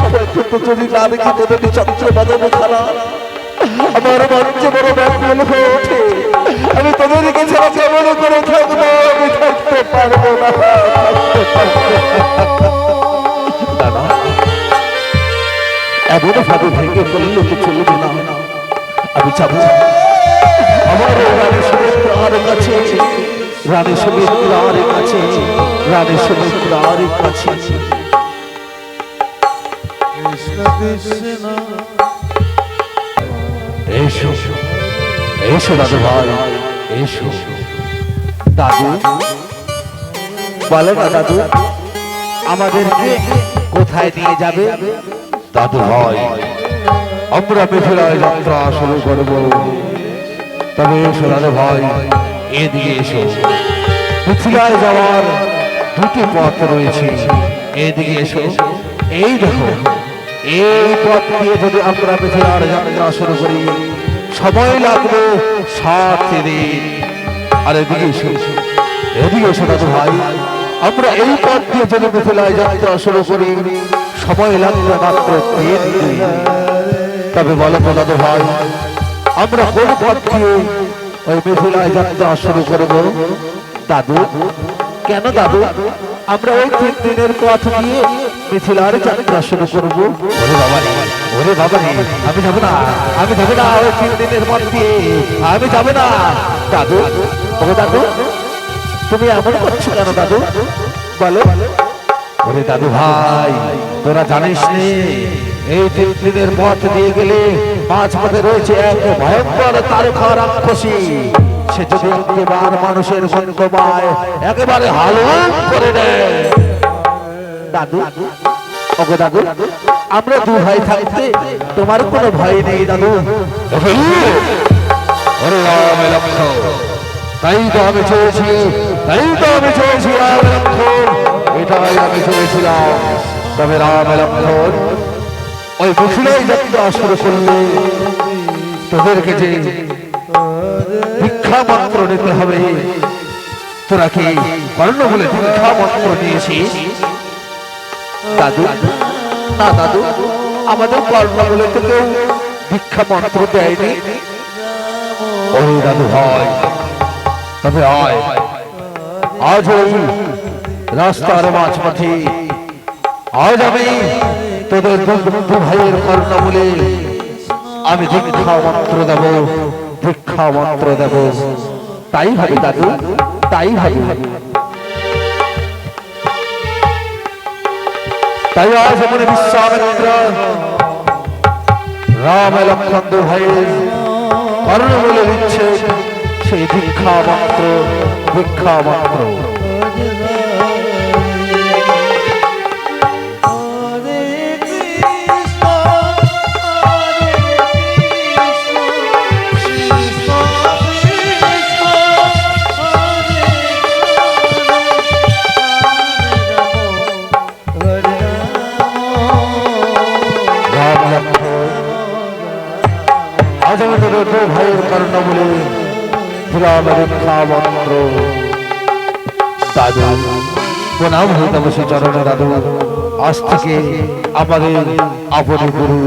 যদি না দেখি তোদের চন্দ্র বাদনে খারাপ আমার মঞ্চে বড় ব্যাকুল হয়ে ওঠে। আমি তোদেরকে ছাড়া কেমন করে থাকবো, আমি থাকতে পারবো না, থাকতে পারবো না। না, এমন ভাবে ভেঙে পড়লে তো চলবে না। আমি যাবো আমার রানী সুমিত্রার কাছে, রানী সুমিত্রার কাছে, রানী সুমিত্রার কাছে। কৃষ্ণ কৃষ্ণ এসো এসো দাদু ভাই, এসো। দাদু বলো না দাদু, আমাদেরকে কোথায় নিয়ে যাবে? দাদু ভাই, আমরা মিথিলায় যাত্রা শুরু করবো। তবে এসো দাদু ভাই, এদিকে এসো। মিথিলায় যাওয়ার দুটি পথ রয়েছে, এদিকে এসো। এই দেখো, এই পথ দিয়ে যদি আমরা মিথিলার যাত্রা শুরু করি, সময় লাগবে 7 দিন। আর এদিকে এসো, এদিকে এসো দাদু ভাই, আমরা এই পথ দিয়ে যদি মিথিলায় যাত্রা শুরু করি, সময় লাগবে মাত্র 3 দিন। তবে বলো তো দাদু ভাই, আমরা কোন পথ দিয়ে ওই মিথিলায় যাত্রা শুরু করবো? দাদু, কেন দাদু? আমরা ওই 3 দিনের পথ দিয়ে মিথিলার যাত্রা শুরু করবো। ওরে বাবা রে, ওরে বাবা রে, আমি যাবো না, আমি যাবো না ওই 3 দিনের পথ দিয়ে, আমি যাবো না। দাদু, ও দাদু, তুমি এমন করছো কেন দাদু? বলো। ওরে দাদু ভাই, তোরা জানিস নে, এই 3 দিনের পথ দিয়ে গেলে মাঝ পথে রয়েছে এক ভয়ঙ্কর তারকা রাক্ষসী। সে যদি একেবারে মানুষের গন্ধ পায়, একেবারে হালুম করে দেয়। দাদু, ওগো দাদু, আমরা 2 ভাই থাকতে তোমার কোনো ভয় নেই দাদু। ওরে রাম লক্ষ্মণ, তাই তো আমি চেয়েছি, তাই তো আমি চেয়েছি রাম লক্ষ্মণ, এটাই আমি চেয়েছিলাম। তবে রাম লক্ষ্মণ, ওই মিথিলায় যাত্রা শুরু করলে তোদেরকে যে ভিক্ষা মন্ত্র নিতে হবে। তোরা কি কর্ণ বলে ভিক্ষা মন্ত্র নিয়েছিস? দাদু, না দাদু, আমাদের কর্ম বলে তো কেউ ভিক্ষা মন্ত্র দেয়নি। ওরে দাদু ভাই, তবে আয়, আজ ওই রাস্তার মাঝপথে, আজ আমি তোদের দু ভাইয়ের কর্ণ বলে আমি ভিক্ষা মন্ত্র দেব, ভিক্ষা মন্ত্র দেব। তাই হবে দাদু, তাই হবে। তাই আজ মনে বিশ্বামিত্র রাম লক্ষ্মণ 2 ভাইয়ের কর্ণ বলে দিচ্ছে সেই ভিক্ষা মন্ত্র, ভিক্ষা মন্ত্র। আজ আমি তোদের 2 ভাইয়ের কর্ণ বলে দিলাম ভিক্ষা মন্ত্র। দাদু, প্রণাম হইতে বসে চরণে দাদু। আজ থেকে আমাদের আপনি গুরু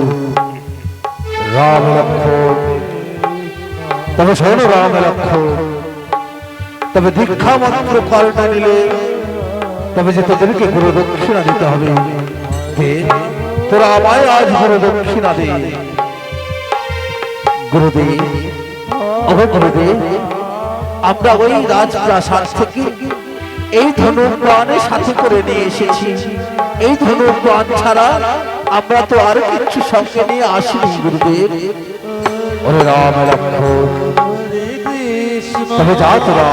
রাম লক্ষ্মণ। তবে শোনো রাম লক্ষ্মণ, তবে দীক্ষা মন্ত্র কর্ণ নিলে তবে যে তোদেরকে গুরু দক্ষিণা দিতে হবে। তোরা আমায় আজ গুরু দক্ষিণা দে। গুরুদেব, ওগো গুরুদেব, আমরা ওই রাজপ্রাসাদ থেকে এই ধনুপ্রাণের সাথে করে নিয়ে এসেছি। এই ধনুপ্রাণ ছাড়া আমরা তো আর কিছু সঙ্গে নিয়ে আসিনি গুরুদেব। ওরে রাম লক্ষ্মণ, তবে যা তোরা,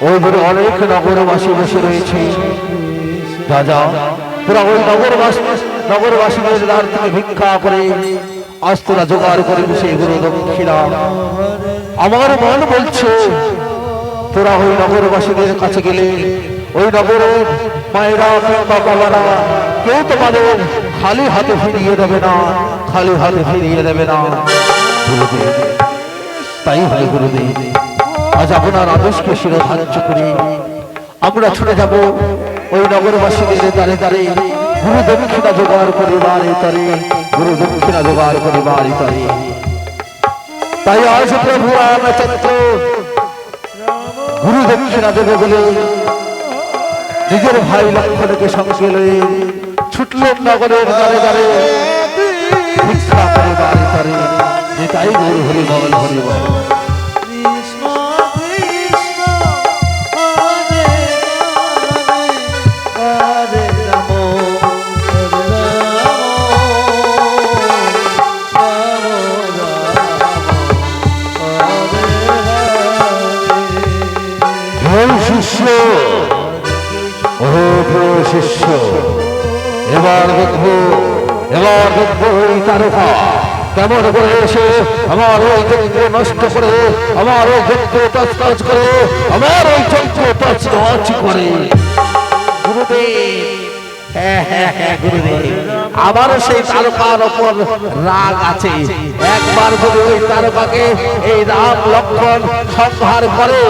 ওই ধরে অনেক নগরবাসী বসে রয়েছে, যা যা তোরা ওই নগরবাসীদের দ্বার থেকে ভিক্ষা করে আজ তোরা জোগাড় করে বসে গুরু দক্ষিণা। আমার মন বলছে তোরা ওই নগরবাসীদের কাছে গেলে ওই নগরের মায়েরা কিংবা বাবারা কেউ তোমাদের খালি হাতে ফিরিয়ে দেবে না, খালি হাতে ফিরিয়ে দেবে না। গুরুদেব, তাই হয় গুরুদেব। আজ আপনার আদেশকে শিরোধার্য করে আমরা ছুটে যাব ওই নগরবাসীদের দ্বারে দ্বারে গুরু দক্ষিণা জোগাড় করিবার তরে, গুরু দক্ষিণা জোগাড় করিবার তরে। তাই আজ প্রভু রামচন্দ্র গুরু দক্ষিণা দেবে বলে নিজের ভাই লক্ষণকে সঙ্গে লয়ে ছুটলেন নগরের দ্বারে দ্বারে ভিক্ষা করে বাড়ি করে যে তাই গুরু হরি বল হরি বল। কৃষ্ণ কৃষ্ণ হরে হরে রাম হরে হে শিষ্য, ও প্রিয় শিষ্য, এবার দেখবো এই তারকা কেমন করে এসে আমার ওই যজ্ঞ নষ্ট করে, আমার ওই যজ্ঞ তছনছ করে, আমার ওই যজ্ঞ তছনছ করে। গুরুদেব, হ্যাঁ গুরুদেব, আমারও সেই তারকার ওপর রাগ আছে। একবার যদি ওই তারকাকে এই রাম লক্ষ্মণ সংহার করে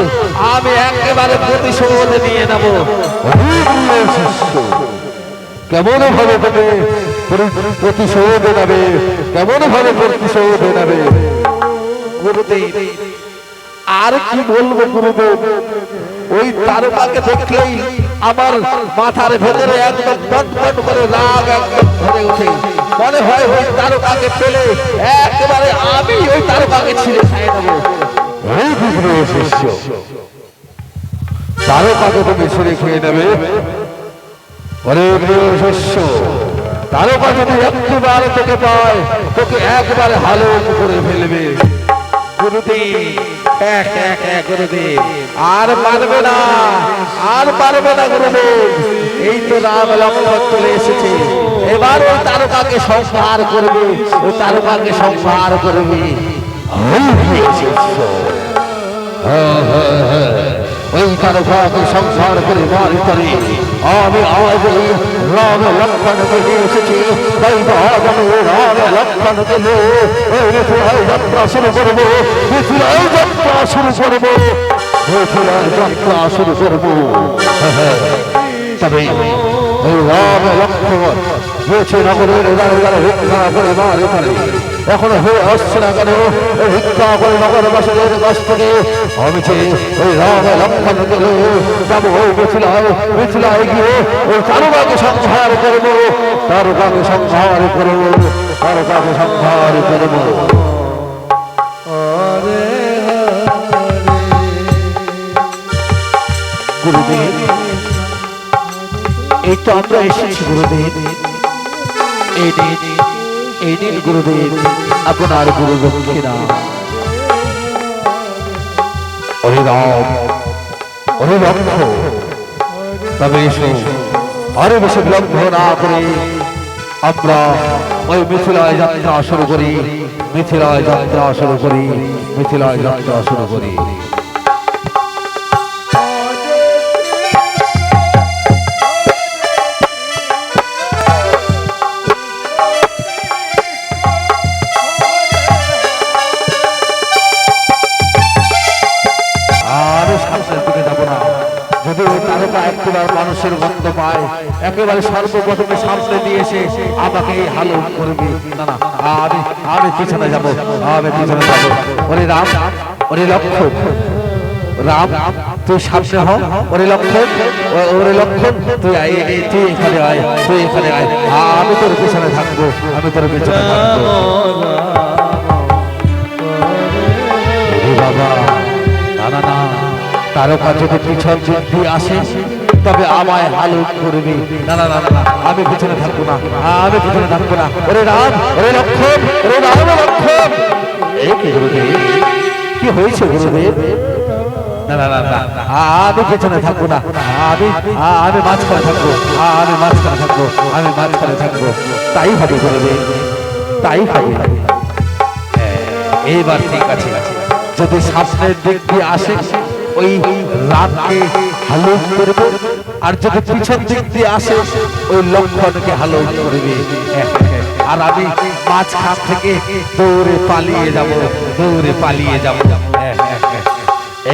আমি একেবারে প্রতিশোধ নিয়ে নেব। শিষ্য কেমন ভাবে তোকে প্রতিশোধ নেবে, কেমন ভাবে প্রতিশোধ নেবে? গুরুদেব, আর কি বলবো গুরুদেব, ওই তারকাকে দেখলেই আমার মাথার ভেতরে একদম টনটন করে রাগ একদম ধরে ওঠে। মনে হয় ওই তারকাকে পেলে একেবারে আমি ওই তারকাকে ছিঁড়ে খাই নেবো। এই প্রিয় শিষ্য, তারকাকে তুমি ছেড়ে খেয়ে নেবে? ওরে প্রিয় শিষ্য, তারকা যদি একবারে তোকে পায় তোকে একবারে হালুম করে ফেলবে। গুরুদেব, হ্যাঁ গুরুদেব, আর পারবে না, আর পারবে না গুরুদেব। এই তো রাম লক্ষ্মণ চলে এসেছে, এবার ওই তারকাকে সংহার করবে, ওই তারকাকে সংহার করবে। ওই তারকাকে সংসার করে মারি করে আমি আজ রাম লক্ষ্মণকে নিয়ে এসেছি। তাই তো আজ আমি রাম লক্ষ্মণকে নিয়ে ওই মিথিলায় যাত্রা শুরু করবো, মিথিলায় যাত্রা শুরু করবো, মিথিলায় যাত্রা শুরু করবো। তবে ওই রাম লক্ষ্মণ গিয়েছে নগরের দ্বারে ভিক্ষা করে মারি করে, এখনো হয়ে আসছে না কেন? ভিক্ষা করে নগরবাসীদের কাছ থেকে আমি যে ওই রাম লক্ষ্মণকে যাবো ওই মিথিলায় গিয়ে ওই তারকাকে সংহার করবো, তারকাকে সংহার করবো, তারকাকে সংহার করবো। হরে গুরুদেব, এই তো আমরা এসেছি গুরুদেব। এই নিন গুরুদেব আপনার গুরু দক্ষিণা। ওরে রাম, ওরে লক্ষ্মণ, তবে এসো আরে বেশি বিলম্ব না করে আমরা ওই মিথিলায় যাত্রা শুরু করি, মিথিলায় যাত্রা শুরু করি, মিথিলায় যাত্রা শুরু করি। একবার মানুষের গন্ধ পায় একেবারে সর্বপ্রথমে সামনে দিয়ে এসে আমাকে হালো করবে। না না, আমি পিছনে যাব, আমি পিছনে যাব। ওরে রাম, ওরে লক্ষ্মণ, রাম তুই সামনে হ, ওরে লক্ষ্মণ, ওরে লক্ষ্মণ তুই তুই এখানে আয়, তুই এখানে আয়, আমি তোর পিছনে থাকবো, আমি তোর পিছনে থাকবো। বাবা না না না, তারকা যদি পিছন দিয়ে আসে তবে আমায় হালু করবি। না না না না, আমি পিছনে থাকবো না, আমি পিছনে থাকবো না। ওরে রাম, ওরে লক্ষ্মণ, ওরে রাম লক্ষ্মণ। এই কি গুরুদেব, কি হয়েছে গুরুদেব? না না না না, আমি পিছনে থাকবো না, আমি মাঝখানে থাকবো, আমি মাঝখানে থাকবো, আমি মাঝখানে থাকবো। তাই হবে গুরুদেব, তাই হবে। এইবার ঠিক আছে, যদি সামনের দিক দিয়ে আসে ওই রামকে হালুম করবে, আর যদি পিছন দিক দিয়ে আসে ওই লক্ষ্মণকে হালুম করবে। আর আমি মাঝখান থেকে দৌড়ে পালিয়ে যাব, দৌড়ে পালিয়ে যাব।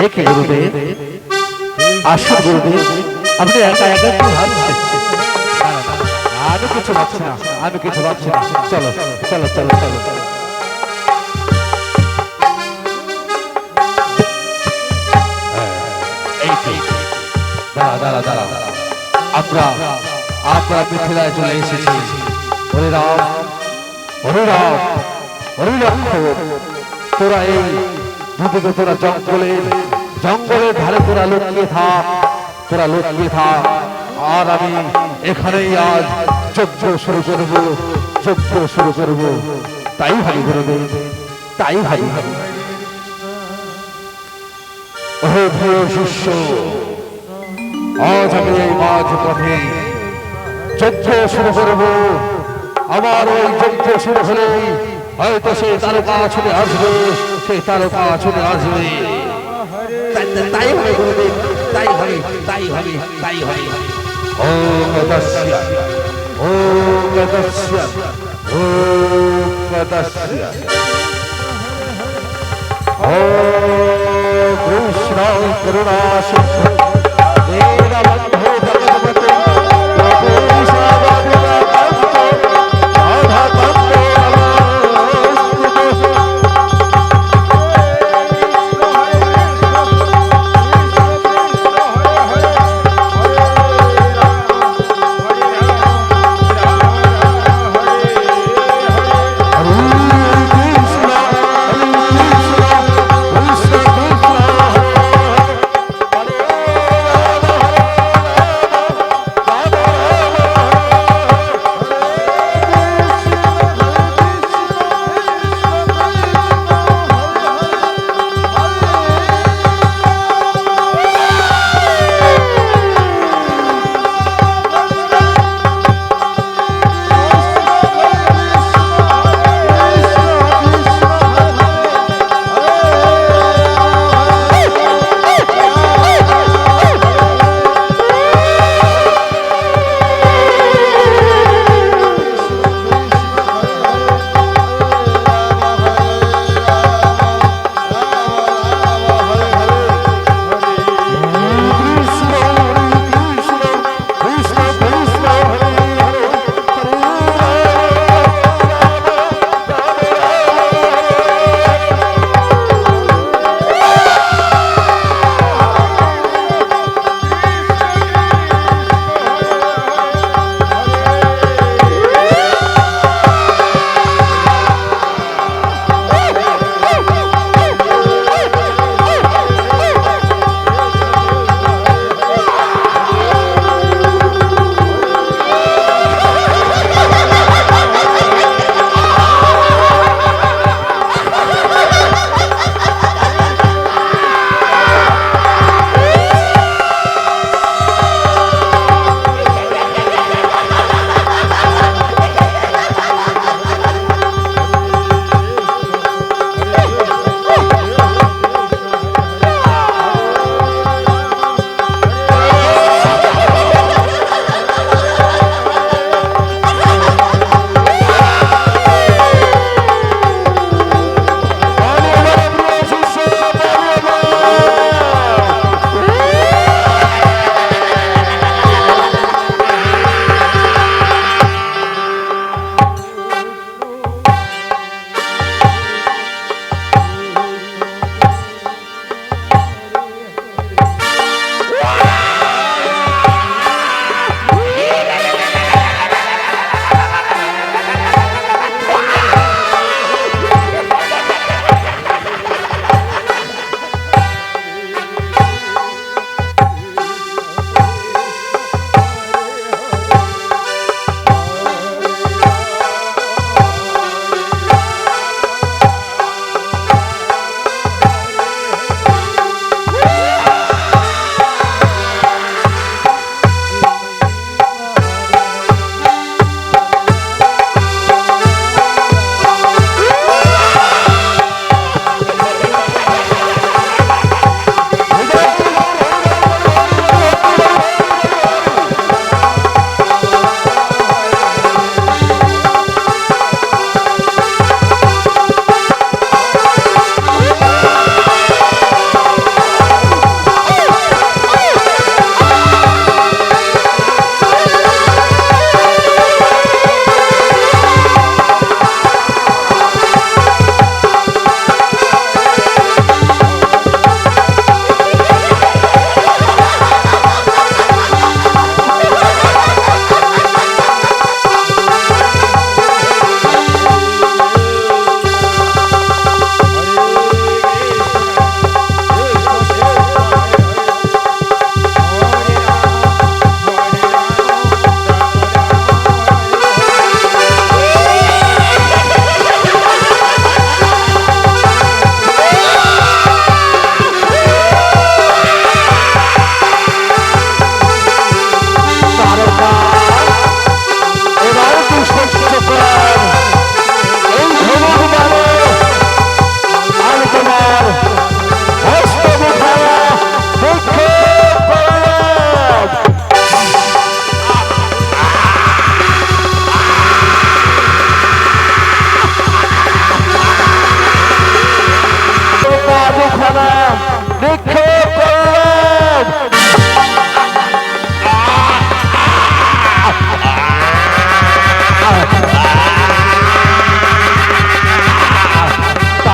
এক গুরুদেব, আসুন গুরুদেব, আপনি একা একা কি ভাবছেন? আমি কিছু ভাবছি না, আমি কিছু ভাবছি না। চলো চলো চলো চলো। আমরা আমরা মিথিলায় চলে এসেছি। হরে রাম, হরে রাম, হরে লক্ষ্মণ, তোরা এই দুদিকে তোরা জঙ্গলের ধারে তোরা লুকিয়ে থাক, তোরা লুকিয়ে থাক। আর আমি এখানেই আজ যজ্ঞ শুরু করব, যজ্ঞ শুরু করব। তাই ভাবি গুরুদেব, তাই ভাবি। হে প্রিয় শিষ্য, আজ আমি এই মাঝ পথে যজ্ঞ শুরু করব। আমার ওই যজ্ঞ শুরু হলেই হয়তো সেই তারকা ছুটে আসবে, সেই তারকা ছুটে আসবে। তাই হবে গুরুদেব, তাই হবে, তাই হবে, তাই হবে। ওম তস্য, ওম তস্য, ওম তস্য। ওম কৃষ্ণ করুণা সিন্ধু দীনবন্ধু ভগবতে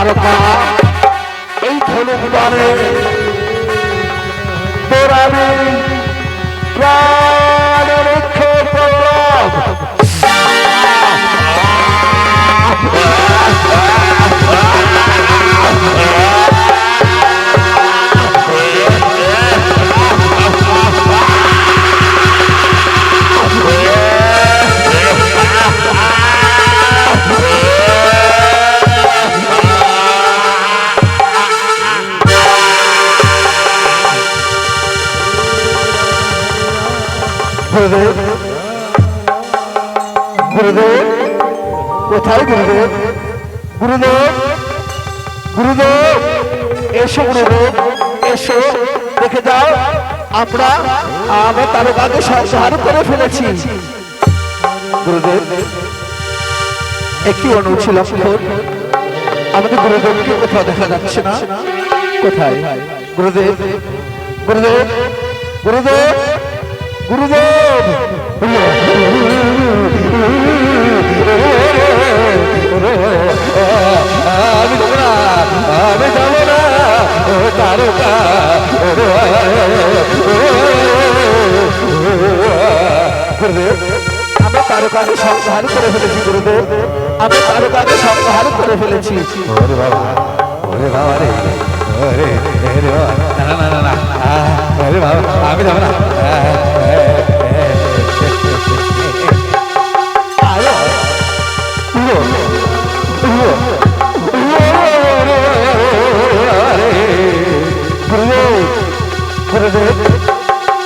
তারকা এই ধনুক বাণে তোর আমি প্রাণ রেখে করলাম। গুরুদেব, গুরুদেব, কোথায় গুরুদেব? গুরুদেব, গুরুদেব, এসো গুরুদেব, এসো, দেখে যাও আমরা তারকাকে সংহার করে ফেলেছি। গুরুদেব, একটি অনুছিল আমাদের গুরুদেবকে কোথাও দেখা যাচ্ছে না। কোথায় গুরুদেব? গুরুদেব, গুরুদেব, গুরুদেব, আমি যাবো না, আমি যাবো না, তারকা গুরুদেব, আমরা তারকাকে সংহার করে ফেলেছি। গুরুদেব, আমরা তারকাকে সংহার করে ফেলেছি। ওরে বাবা, ওরে বাবা রে, ওরে রে বাবা, না না না না, ওরে বাবা, আমি যাবো না।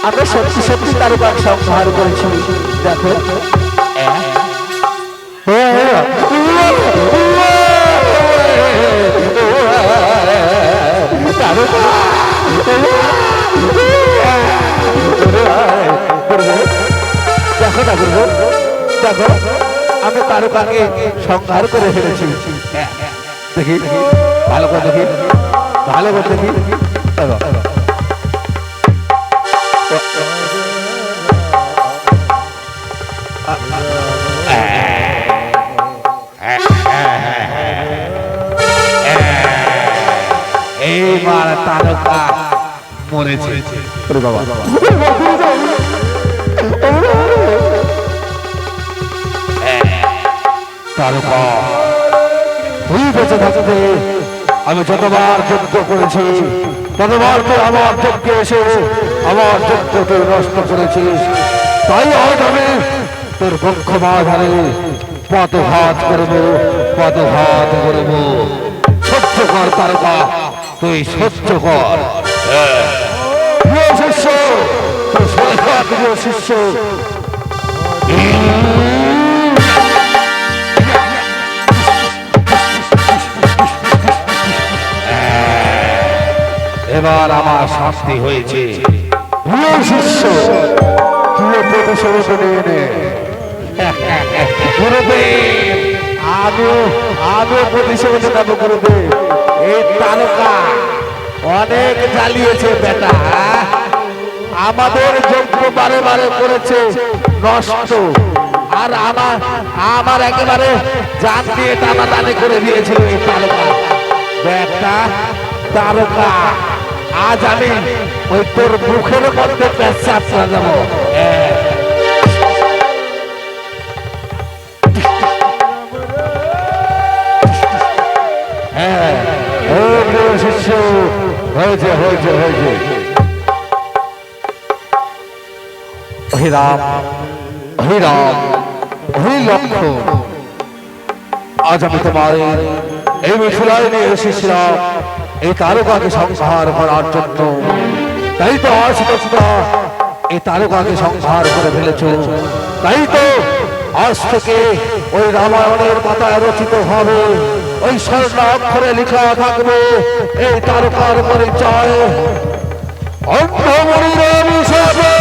আমরা সত্যি সত্যি তারকা সংহার করেছি। দেখো দেখো না গুরুদেব, দেখো আমি তারকাকে সংহার করে ফেলেছি। দেখি ভালো করে দেখি, ভালো করে দেখি। এইবার তারকা মরেছে। বাবা তারকা তুই বেঁচে থাকতে আমি যতবার যজ্ঞ করেছি ততবার তুই আমার যজ্ঞে এসে আমার যজ্ঞ তুই নষ্ট করেছিস। তাই আজ আমি তোর বক্ষ বাধারে পদঘাত করবো, পদঘাত করবো। সহ্য কর তারকা, তুই সহ্য কর। প্রিয় শিষ্য, তুই সরকার প্রিয় শিষ্য, এবার আমার শাস্তি হয়েছে। প্রিয় শিষ্য, তুই প্রতিশোধ নিয়ে নে। গুরুদেব, আমিও প্রতিশোধ নেব। গুরুদেব, এই তারকা অনেক জ্বালিয়েছে বেটা, আমাদের যজ্ঞ বারে বারে করেছে নষ্ট, আর আমার একেবারে জান দিয়ে টানাটানি করে দিয়েছিল এই তারকা। বেটা তারকা, আজ আমি ওই তোর মুখের মধ্যে পেশাব করে যাবো। শিষ্য, হয়েছে হয়েছে হয়েছে। হরিরাম, হরিরাম, হরি লক্ষ্য, আজ আমি তোমার এই মিথুলায় নিয়ে এসেছিলাম এই তারকাকে সংহার করার জন্য। তাই তো আজ তোমরা এই তারকাকে সংহার করে ফেলেছ। তাই তো আজ থেকে ওই রামায়ণের পাতায় রচিত হবে, ওই স্বর্ণ অক্ষরে লেখা থাকবে এই তারকার পরিচয়। অন্ধমণির অভিশাপে